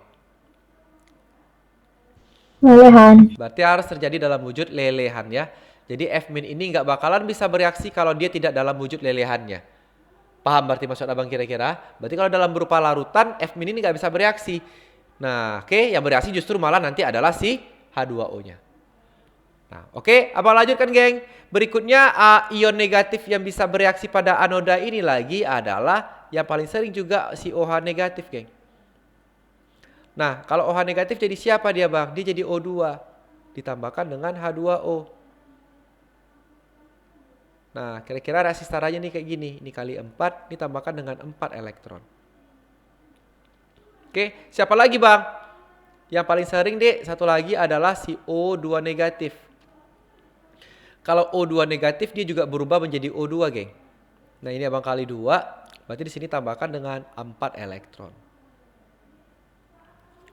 Lelehan. Berarti harus terjadi dalam wujud lelehan ya. Jadi F- ini nggak bakalan bisa bereaksi kalau dia tidak dalam wujud lelehannya. Paham berarti maksud Abang kira-kira? Berarti kalau dalam berupa larutan F- ini nggak bisa bereaksi. Nah, oke, yang bereaksi justru malah nanti adalah si H2O-nya. Nah, oke, Abang lanjutkan, geng. Berikutnya ion negatif yang bisa bereaksi pada anoda ini lagi adalah yang paling sering juga si OH negatif, geng. Nah, kalau OH negatif jadi siapa dia, Bang? Dia jadi O2 ditambahkan dengan H2O. Nah, kira-kira reaksi setaranya nih kayak gini. Ini kali 4 ditambahkan dengan 4 elektron. Oke, siapa lagi, Bang? Yang paling sering, Dek, satu lagi adalah si O2 negatif. Kalau O2 negatif dia juga berubah menjadi O2, geng. Nah, ini Abang kali 2, berarti di sini tambahkan dengan 4 elektron.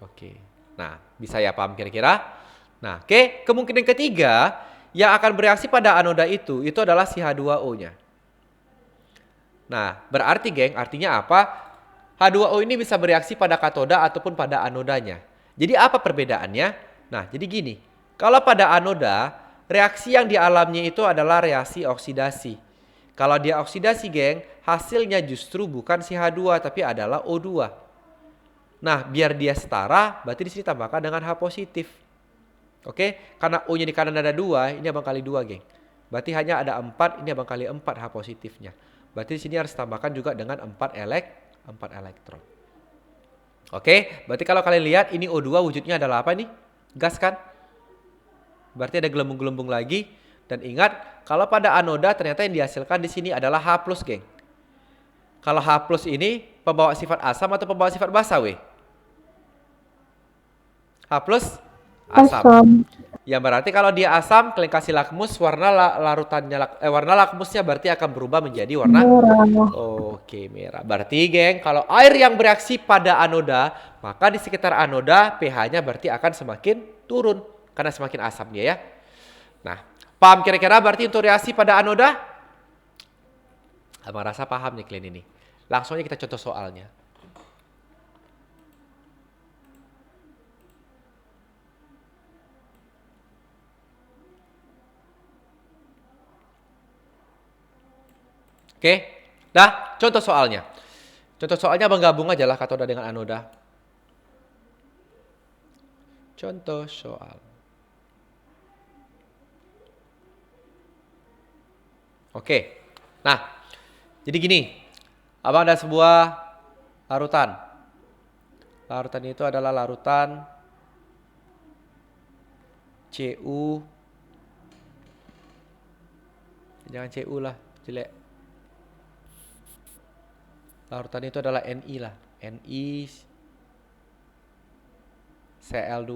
Oke. Nah, bisa ya paham kira-kira? Nah, oke, kemungkinan ketiga yang akan bereaksi pada anoda itu adalah si H2O-nya. Nah, berarti geng, artinya apa? H2O ini bisa bereaksi pada katoda ataupun pada anodanya. Jadi apa perbedaannya? Nah, jadi gini. Kalau pada anoda, reaksi yang dialaminya itu adalah reaksi oksidasi. Kalau dia oksidasi, geng, hasilnya justru bukan si H2 tapi adalah O2. Nah, biar dia setara, berarti di sini tambahkan dengan H positif. Oke, karena O-nya di kanan ada 2, ini Abang kali 2, geng. Berarti hanya ada 4, ini Abang kali 4 H positifnya. Berarti di sini harus tambahkan juga dengan 4 elektron. Oke, berarti kalau kalian lihat ini O2 wujudnya adalah apa nih? Gas kan? Berarti ada gelembung-gelembung lagi. Dan ingat, kalau pada anoda ternyata yang dihasilkan di sini adalah H+, geng. Kalau H+ ini pembawa sifat asam atau pembawa sifat basa, weh? H+, Asam. Asam. Yang berarti kalau dia asam, kalian kasih lakmus, warna larutannya, warna lakmusnya berarti akan berubah menjadi warna Merah. oke, merah. Berarti geng, kalau air yang bereaksi pada anoda, maka di sekitar anoda pH-nya berarti akan semakin turun karena semakin asam dia ya. Nah, paham kira-kira berarti untuk reaksi pada anoda? Abang rasa paham nih kalian ini. Langsung aja kita contoh soalnya. Oke, dah contoh soalnya. Contoh soalnya abang gabung aja lah katoda dengan anoda. Contoh soal. Oke, nah jadi gini, abang ada sebuah larutan. Larutan itu adalah larutan Cu. Jangan Cu lah, jelek. Larutan itu adalah Ni lah, Ni Cl2.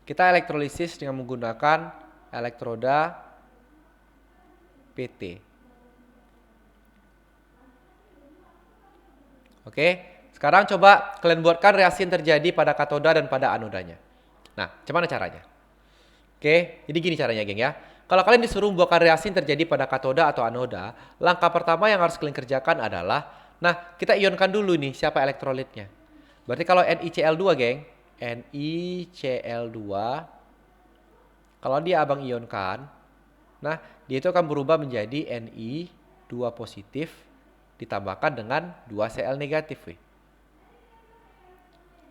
Kita elektrolisis dengan menggunakan elektroda PT. Oke, sekarang coba kalian buatkan reaksi yang terjadi pada katoda dan pada anodanya. Nah, gimana caranya? Oke, jadi gini caranya geng ya. Kalau kalian disuruh membuatkan reaksi yang terjadi pada katoda atau anoda, langkah pertama yang harus kalian kerjakan adalah, nah kita ionkan dulu nih siapa elektrolitnya. Berarti kalau NiCl2 geng, NiCl2, kalau dia abang ionkan, nah dia itu akan berubah menjadi Ni2 positif ditambahkan dengan 2 Cl negatif.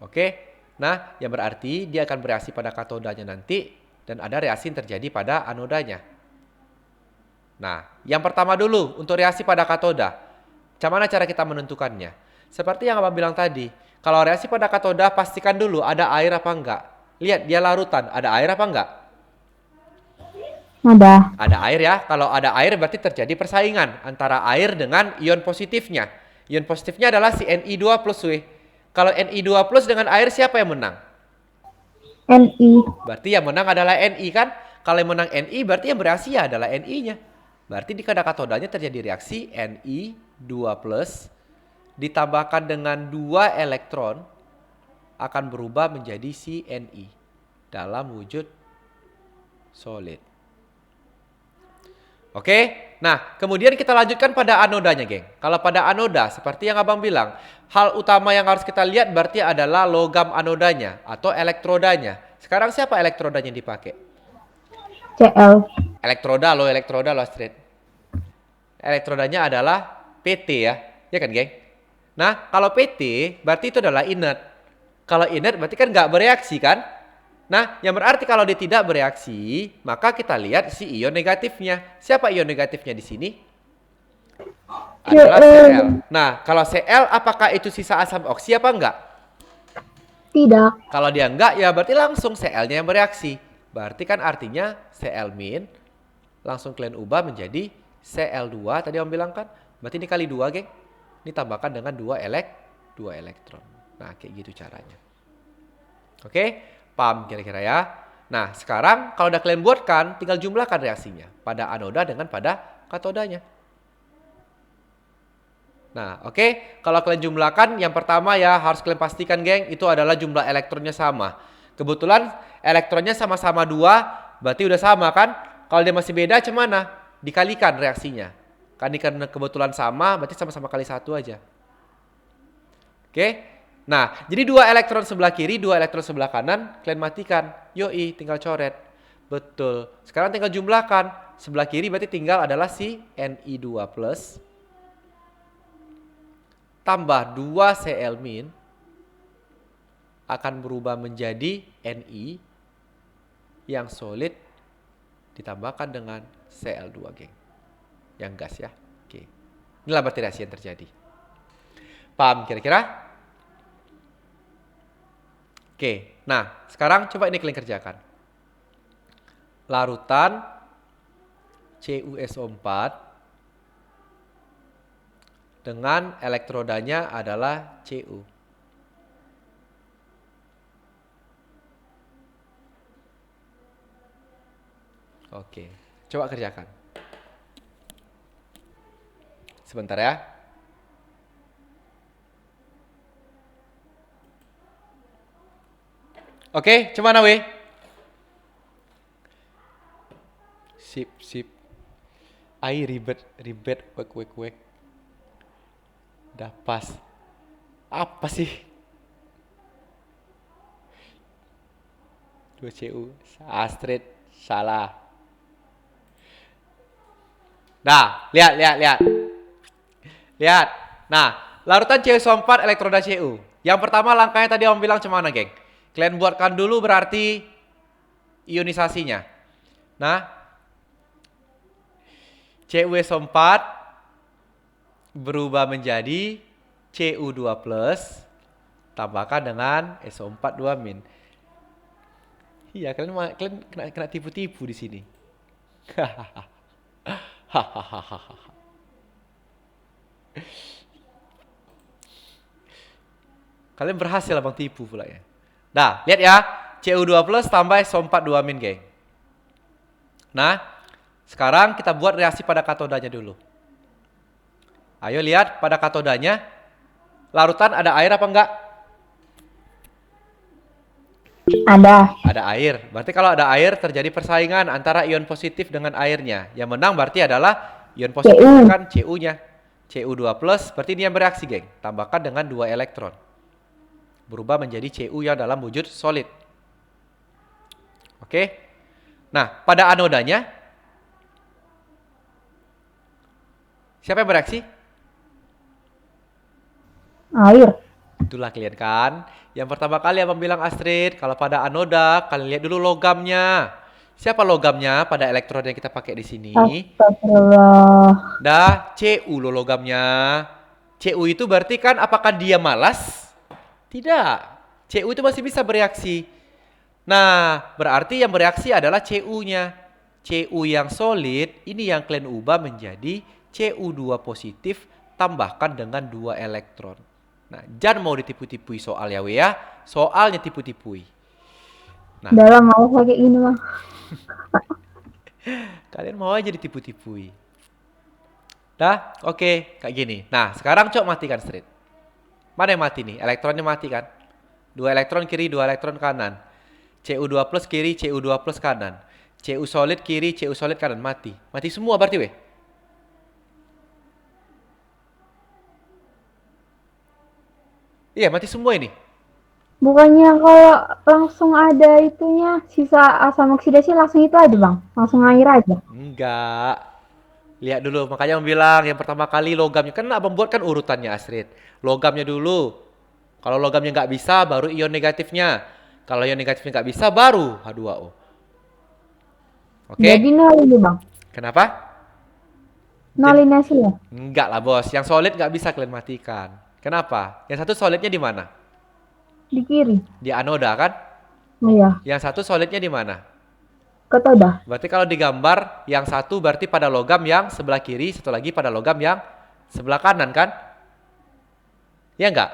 Oke, nah yang berarti dia akan bereaksi pada katodanya nanti dan ada reaksi yang terjadi pada anodanya. Nah, yang pertama dulu untuk reaksi pada katoda. Bagaimana cara kita menentukannya? Seperti yang abang bilang tadi, kalau reaksi pada katoda pastikan dulu ada air apa enggak. Lihat dia larutan, ada air apa enggak? Ada. Ada air ya. Kalau ada air berarti terjadi persaingan antara air dengan ion positifnya. Ion positifnya adalah si Ni2+. Kalau Ni2+ dengan air siapa yang menang? Ni. Berarti yang menang adalah Ni kan? Kalau yang menang Ni berarti yang bereaksi ya adalah Ni-nya. Berarti di kadar katodanya terjadi reaksi Ni2+ ditambahkan dengan 2 elektron akan berubah menjadi si Ni dalam wujud solid. Oke, nah kemudian kita lanjutkan pada anodanya geng. Kalau pada anoda seperti yang abang bilang, hal utama yang harus kita lihat berarti adalah logam anodanya atau elektrodanya. Sekarang siapa elektrodanya yang dipakai? Cl. Elektroda lo Astrid. Elektrodanya adalah PT ya kan geng? Nah kalau PT berarti itu adalah inert. Kalau inert berarti kan nggak bereaksi kan? Nah, yang berarti kalau dia tidak bereaksi, maka kita lihat si ion negatifnya. Siapa ion negatifnya di sini? Adalah Cl. Nah, kalau Cl apakah itu sisa asam oksi apa enggak? Tidak. Kalau dia enggak, ya berarti langsung Cl-nya yang bereaksi. Berarti kan artinya Cl- langsung kalian ubah menjadi Cl2. Tadi om bilang kan, berarti ini kali 2 geng. Ini tambahkan dengan 2 elektron. Nah, kayak gitu caranya. Oke? Paham kira-kira ya. Nah sekarang kalau udah kalian buatkan, tinggal jumlahkan reaksinya pada anoda dengan pada katodanya. Nah oke, kalau kalian jumlahkan yang pertama ya harus kalian pastikan geng itu adalah jumlah elektronnya sama. Kebetulan elektronnya sama-sama 2 berarti udah sama kan. Kalau dia masih beda gimana? Dikalikan reaksinya. Kan ini karena kebetulan sama berarti sama-sama kali 1 aja. Oke. Nah, jadi 2 elektron sebelah kiri, 2 elektron sebelah kanan, kalian matikan. Yoi, tinggal coret. Betul. Sekarang tinggal jumlahkan. Sebelah kiri berarti tinggal adalah si Ni2+. Tambah 2 Cl- akan berubah menjadi Ni yang solid ditambahkan dengan Cl2, geng. Yang gas ya. Oke. Inilah berarti reaksi yang terjadi. Paham kira-kira? Oke, nah sekarang coba ini kalian kerjakan. Larutan CuSO4 dengan elektrodanya adalah Cu. Oke, coba kerjakan. Sebentar ya. Oke, cuman weh. Sip, sip. Ai ribet, ribet, wek. Udah pas. Apa sih? 2 CU. Astrid, salah. Nah, lihat. Lihat. Nah, larutan CU4 elektroda CU. Yang pertama langkahnya tadi Om bilang cuman geng. Kalian buatkan dulu berarti ionisasinya. Nah, CuSO4 berubah menjadi Cu2+, tambahkan dengan SO4 2-. Iya, kalian kena tipu-tipu di sini. Kalian berhasil abang tipu pula ya. Nah, lihat ya. Cu2+ tambah SO4 2-, geng. Nah, sekarang kita buat reaksi pada katodanya dulu. Ayo lihat pada katodanya. Larutan ada air apa enggak? Ada. Air. Berarti kalau ada air terjadi persaingan antara ion positif dengan airnya. Yang menang berarti adalah ion positif kan Cu-nya. Cu2+, berarti ini yang bereaksi, geng. Tambahkan dengan 2 elektron. Berubah menjadi Cu yang dalam wujud solid. Oke. Nah, pada anodanya siapa yang bereaksi? Air. Itulah kalian kan. Yang pertama kali abang bilang Astrid, kalau pada anoda kalian lihat dulu logamnya. Siapa logamnya pada elektron yang kita pakai di sini? Astagfirullah. Dah, Cu lo logamnya. Cu itu berarti kan apakah dia malas? Tidak. Cu itu masih bisa bereaksi. Nah, berarti yang bereaksi adalah Cu-nya. Cu yang solid ini yang kalian ubah menjadi Cu2 positif tambahkan dengan 2 elektron. Nah, jangan mau ditipu-tipui soal ya, we ya. Soalnya tipu-tipui. Nah, Dalam mau kayak gini mah. kalian mau aja ditipu-tipui. Dah, oke, kayak gini. Nah, sekarang coba matikan straight. Mana yang mati nih? Elektronnya mati kan? 2 elektron kiri, 2 elektron kanan. Cu2+ kiri, Cu2+ kanan. Cu solid kiri, Cu solid kanan. Mati. Mati semua berarti weh. Iya, mati semua ini. Bukannya kalau langsung ada itunya sisa asam oksidasi langsung itu aja bang, langsung air aja. Enggak. Lihat dulu, makanya abang bilang yang pertama kali logamnya. Kan abang buat kan urutannya Astrid. Logamnya dulu. Kalau logamnya nggak bisa, baru ion negatifnya. Kalau ion negatifnya nggak bisa, baru H2O. Oke? Jadi nol ini bang, Kenapa? nol ini hasilnya Enggak lah bos, yang solid nggak bisa kalian matikan. Kenapa? Yang satu solidnya di mana? di kiri. Di anoda kan? Oh iya, Yang satu solidnya di mana? ketoda. Berarti kalau digambar, yang satu berarti pada logam yang sebelah kiri, satu lagi pada logam yang sebelah kanan kan? Ya enggak?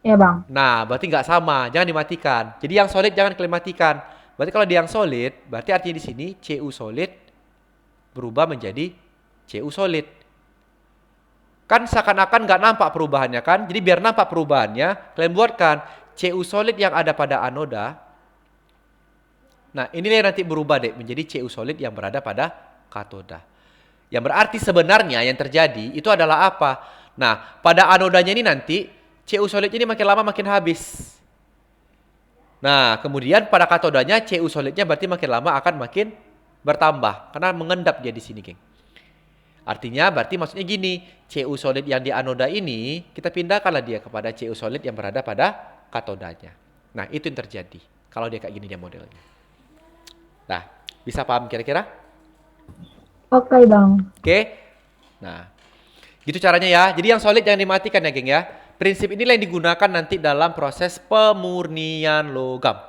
Ya bang, Nah, berarti nggak sama, jangan dimatikan. Jadi yang solid jangan kalian matikan. Berarti kalau di yang solid, berarti artinya di sini Cu solid berubah menjadi Cu solid. Kan seakan-akan nggak nampak perubahannya kan? Jadi biar nampak perubahannya, kalian buatkan Cu solid yang ada pada anoda. Nah, inilah yang nanti berubah deh menjadi Cu solid yang berada pada katoda. Yang berarti sebenarnya yang terjadi itu adalah apa? Nah, pada anodanya ini nanti Cu solidnya ini makin lama makin habis. Nah, kemudian pada katodanya Cu solidnya berarti makin lama akan makin bertambah karena mengendap dia di sini, geng. Artinya berarti maksudnya gini, Cu solid yang di anoda ini kita pindahkanlah dia kepada Cu solid yang berada pada katodanya. Nah, itu yang terjadi kalau dia kayak gini dia modelnya. Nah, bisa paham kira-kira? oke bang. Oke. Nah, gitu caranya ya. Jadi yang solid jangan dimatikan ya, geng ya. Prinsip inilah yang digunakan nanti dalam proses pemurnian logam.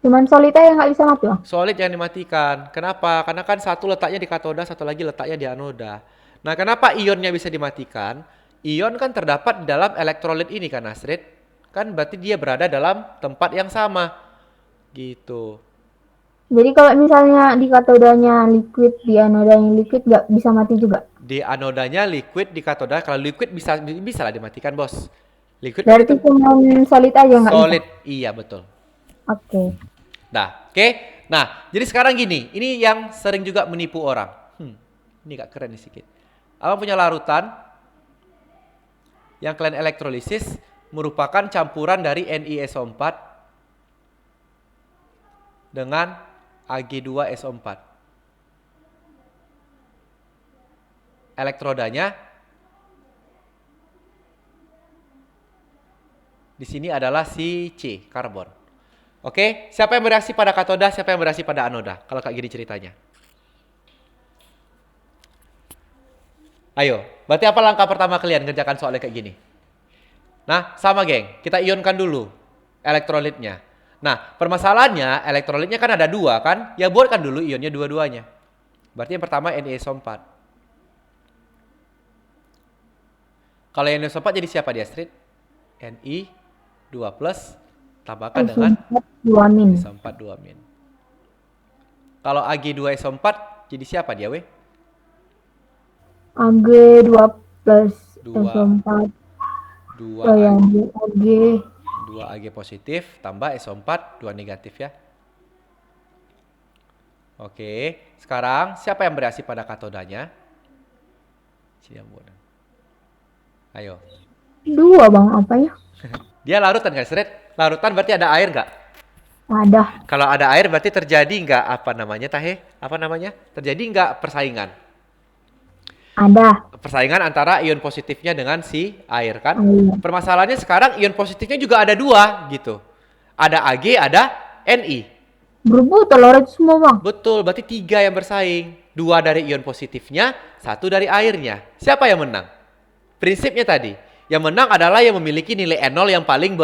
Cuman solidnya yang nggak bisa mati bang. Solid jangan dimatikan. Kenapa? Karena kan satu letaknya di katoda, satu lagi letaknya di anoda. Nah, kenapa ionnya bisa dimatikan? Ion kan terdapat di dalam elektrolit ini kan, Astrid. Kan berarti dia berada dalam tempat yang sama. Gitu. Jadi kalau misalnya di katodanya liquid, di anodanya liquid nggak bisa mati juga. Di anodanya liquid, di katoda kalau liquid bisa lah dimatikan, Bos. Liquid kan Berarti itu cuma solid aja nggak bisa. solid. Iya, betul. Oke. Nah, oke. Nah, jadi sekarang gini, ini yang sering juga menipu orang. Ini gak keren nih sedikit. Abang punya larutan yang kalian elektrolisis merupakan campuran dari NiSO4 dengan Ag2SO4. Elektrodanya di sini adalah si C, karbon. Oke, siapa yang bereaksi pada katoda, siapa yang bereaksi pada anoda? Kalau kayak gini ceritanya. Ayo, berarti apa langkah pertama kalian kerjakan soalnya kayak gini? Nah, sama geng, kita ionkan dulu elektrolitnya. Nah, permasalahannya elektrolitnya kan ada dua kan? Ya buatkan dulu ionnya dua-duanya. Berarti yang pertama NiSO4. Kalau NiSO4 jadi siapa dia, Street? Ni 2 plus tambahkan dengan SO4 2 min. SO4 2 min. Kalau Ag2SO4 jadi siapa dia, weh? Ag 2 plus 2 SO4. 2 Oh yang Ag, di Ag 2 Ag positif tambah SO4 2 negatif ya. Oke, sekarang siapa yang bereaksi pada katodanya? Ayo. 2 bang, apa ya? Dia larutan kan, Seret? Larutan berarti ada air nggak? Ada. Kalau ada air berarti terjadi nggak apa namanya, Tahe? Apa namanya? Terjadi nggak persaingan? Ada. Persaingan antara ion positifnya dengan si air kan? Air. Permasalahannya sekarang ion positifnya juga ada dua gitu. Ada Ag, ada Ni. Berubah telur itu semua bang. Betul, berarti 3 yang bersaing. 2 dari ion positifnya, 1 dari airnya. Siapa yang menang? Prinsipnya tadi, yang menang adalah yang memiliki nilai enol yang paling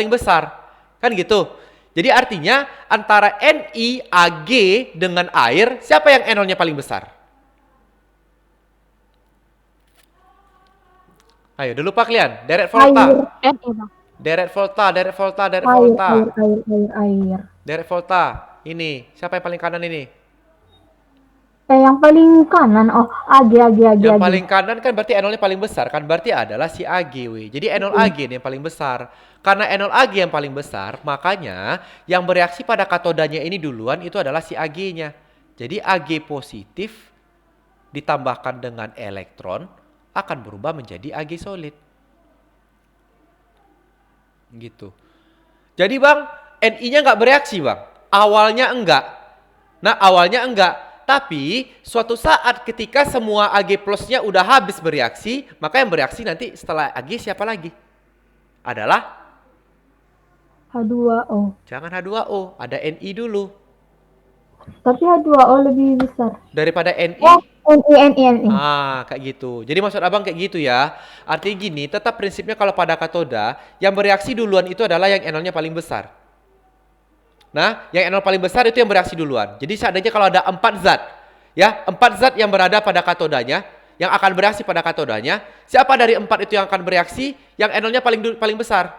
besar. Kan gitu. Jadi artinya antara Ni, Ag dengan air, siapa yang enolnya paling besar? Ayo, udah lupa kalian? Deret volta. Air. Ni bang. Deret volta, deret volta, deret Air, volta. air. Deret volta. Ini, siapa yang paling kanan ini? Yang paling kanan, oh Ag. Yang paling kanan kan berarti enolnya paling besar kan, berarti adalah si Ag, weh. Jadi enol Ag nih yang paling besar. Karena enol Ag yang paling besar, makanya yang bereaksi pada katodanya ini duluan itu adalah si Ag-nya. Jadi Ag positif ditambahkan dengan elektron akan berubah menjadi Ag solid. Gitu. Jadi bang, Ni-nya nggak bereaksi bang. Awalnya enggak. Nah awalnya enggak. Tapi suatu saat ketika semua Ag plusnya udah habis bereaksi, maka yang bereaksi nanti setelah Ag siapa lagi? Adalah H2O. jangan H2O, ada Ni dulu. Tapi H2O lebih besar. Daripada Ni. Oh, Ni. Ah, kayak gitu. Jadi maksud abang kayak gitu ya. Artinya gini, tetap prinsipnya kalau pada katoda, yang bereaksi duluan itu adalah yang enolnya paling besar. Nah, yang enol paling besar itu yang bereaksi duluan. Jadi seandainya kalau ada 4 zat, ya 4 zat yang berada pada katodanya, yang akan bereaksi pada katodanya, siapa dari 4 itu yang akan bereaksi, yang enolnya paling besar.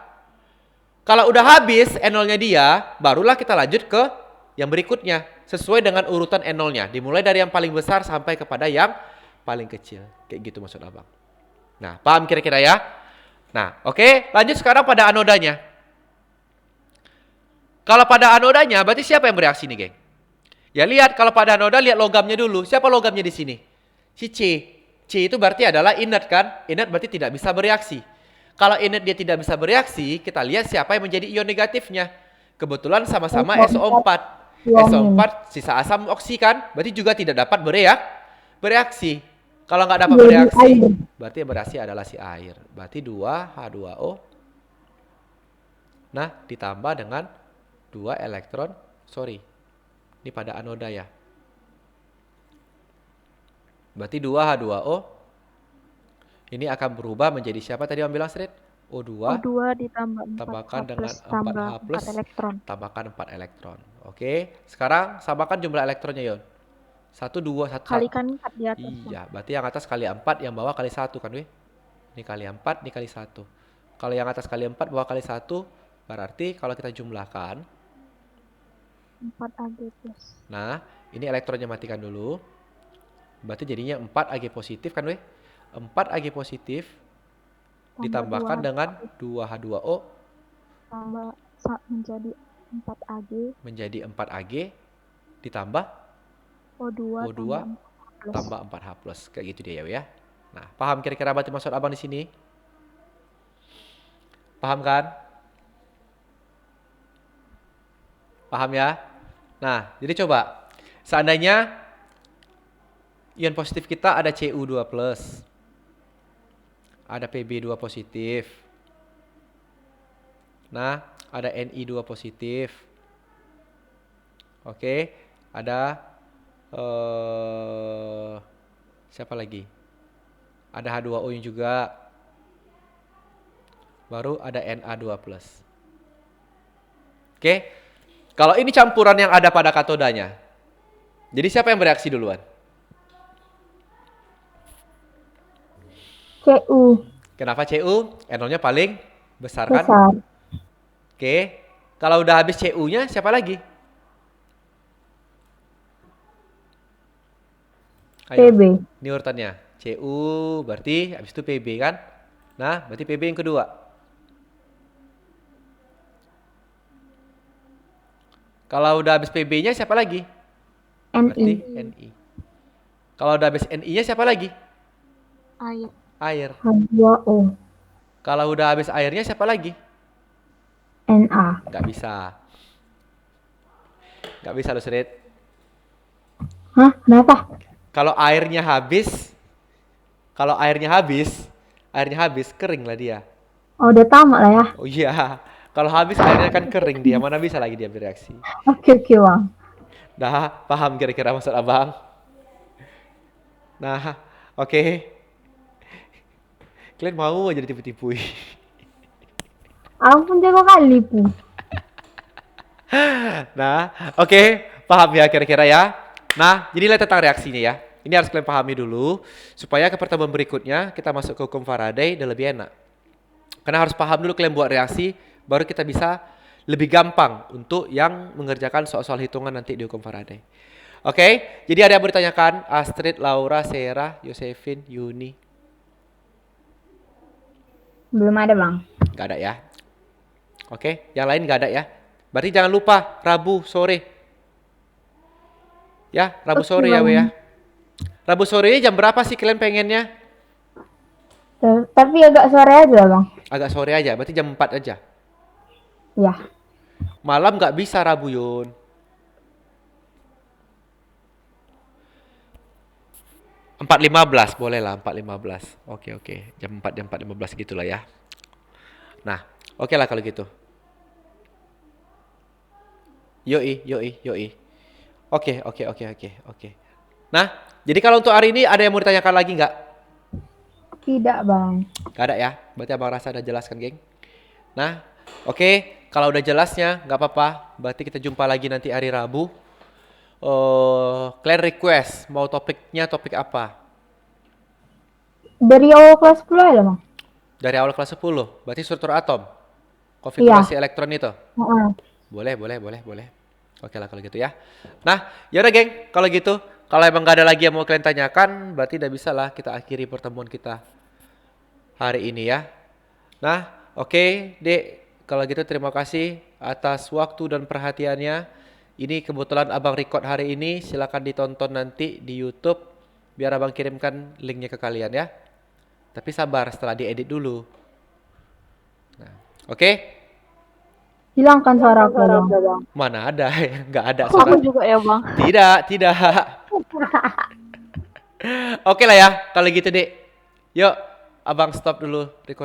Kalau udah habis enolnya dia, barulah kita lanjut ke yang berikutnya, sesuai dengan urutan enolnya, dimulai dari yang paling besar sampai kepada yang paling kecil. Kayak gitu maksud abang. Nah, paham kira-kira ya? Nah, oke, lanjut sekarang pada anodanya. Kalau pada anodanya, berarti siapa yang bereaksi nih, geng? Ya lihat, kalau pada anoda, lihat logamnya dulu. Siapa logamnya di sini? Si C. C itu berarti adalah inert kan? Inert berarti tidak bisa bereaksi. Kalau inert dia tidak bisa bereaksi, kita lihat siapa yang menjadi ion negatifnya. Kebetulan sama-sama SO4. SO4 sisa asam oksi kan? Berarti juga tidak dapat bereaksi. Kalau nggak dapat bereaksi, berarti yang bereaksi adalah si air. Berarti 2H2O. Nah, ditambah dengan 2 elektron, ini pada anoda ya. Berarti 2H2O, ini akan berubah menjadi siapa tadi Om bilang, Srit? O2, O2 ditambah 4 tambahkan H dengan plus 4H plus, 4 elektron. tambahkan 4 elektron. Oke, sekarang samakan jumlah elektronnya, Yon. 1, 2, 1, 1. Kalikan 4 di atas. Iya, berarti yang atas kali 4, yang bawah kali 1 kan, weh? Ini kali 4, ini kali 1. Kalau yang atas kali 4, bawah kali 1, berarti kalau kita jumlahkan, 4 AG plus. Nah, ini elektronnya matikan dulu. Berarti jadinya 4 Ag positif kan weh? 4 Ag positif Tambah ditambahkan 2 dengan 2H2O tambah menjadi 4 AG menjadi 4 Ag ditambah O2 O2 tambah 4 plus. tambah 4H plus. Kayak gitu dia ya, weh ya. Nah, paham kira-kira berarti maksud abang di sini? Paham kan? Paham ya? Nah, jadi coba. Seandainya ion positif kita ada Cu2+, ada Pb2 positif. Nah, ada Ni2 positif. Oke, ada siapa lagi? Ada H2O juga. Baru ada Na2+. Oke. Kalau ini campuran yang ada pada katodanya. Jadi siapa yang bereaksi duluan? Cu Kenapa Cu? NO-nya paling besar kan? besar. Oke. Kalau udah habis Cu-nya siapa lagi? Ayo. Pb. Ini urutannya. Cu berarti habis itu Pb kan? Nah, berarti Pb yang kedua. Kalau udah habis Pb-nya siapa lagi? Berarti Ni. Ni. Kalau udah habis Ni-nya siapa lagi? Air. Air. H2O. Kalau udah habis airnya siapa lagi? Na. Nggak bisa. Nggak bisa lo Serit. Hah? Kenapa? Kalau airnya habis, airnya habis kering lah dia. Oh, udah tamat lah ya. Oh iya, kalau habis airnya kan kering dia, mana bisa lagi dia bereaksi. Oke, Bang. Nah, paham kira-kira maksud abang? Nah, oke. Kalian mau aja ditipu-tipu. Ampun jago kali, Pu. Nah, oke, paham ya kira-kira ya. Nah, jadilah tentang reaksinya ya. Ini harus kalian pahami dulu supaya ke pertemuan berikutnya kita masuk ke hukum Faraday dan lebih enak. Karena harus paham dulu kalian buat reaksi, baru kita bisa lebih gampang untuk yang mengerjakan soal-soal hitungan nanti di hukum Faraday. Oke, jadi ada yang mau ditanyakan? Astrid, Laura, Sarah, Josephine, Yuni? Belum ada, Bang. Gak ada ya? Oke, yang lain gak ada ya? Berarti jangan lupa Rabu sore. Ya, Rabu Oke, sore ya, Bang. we ya. Rabu sore jam berapa sih kalian pengennya? Tapi agak sore aja, Bang. Agak sore aja, berarti jam 4 aja. Ya. Malam nggak bisa Rabu, Yun. Empat lima belas boleh lah, 4.15. Oke. Jam 4 gitulah ya. Nah, oke lah kalau gitu. Yoi. Oke. Nah, jadi kalau untuk hari ini ada yang mau ditanyakan lagi nggak? Tidak, Bang. Gak ada ya? Berarti abang rasa udah jelas kan, geng? Nah, oke. Kalau udah jelasnya, nggak apa-apa. Berarti kita jumpa lagi nanti hari Rabu. Kalian request mau topiknya topik apa? Dari awal kelas 10 aja, Bang. Dari awal kelas 10. Berarti struktur atom. Konfigurasi elektron itu. Heeh. Boleh. Oke lah kalau gitu ya. Nah, yaudah geng, kalau gitu. Kalau emang gak ada lagi yang mau kalian tanyakan, berarti udah bisa lah kita akhiri pertemuan kita hari ini ya. Nah, oke, Dek. Kalau gitu terima kasih atas waktu dan perhatiannya. Ini kebetulan abang record hari ini. Silakan ditonton nanti di YouTube. Biar abang kirimkan linknya ke kalian ya. Tapi sabar setelah diedit dulu. Nah, oke? Hilangkan suara aku, Bang. Mana ada? Nggak ada Aku suara. juga ya, Bang. Tidak. Oke lah ya, kalau gitu Dek. Yuk, abang stop dulu record.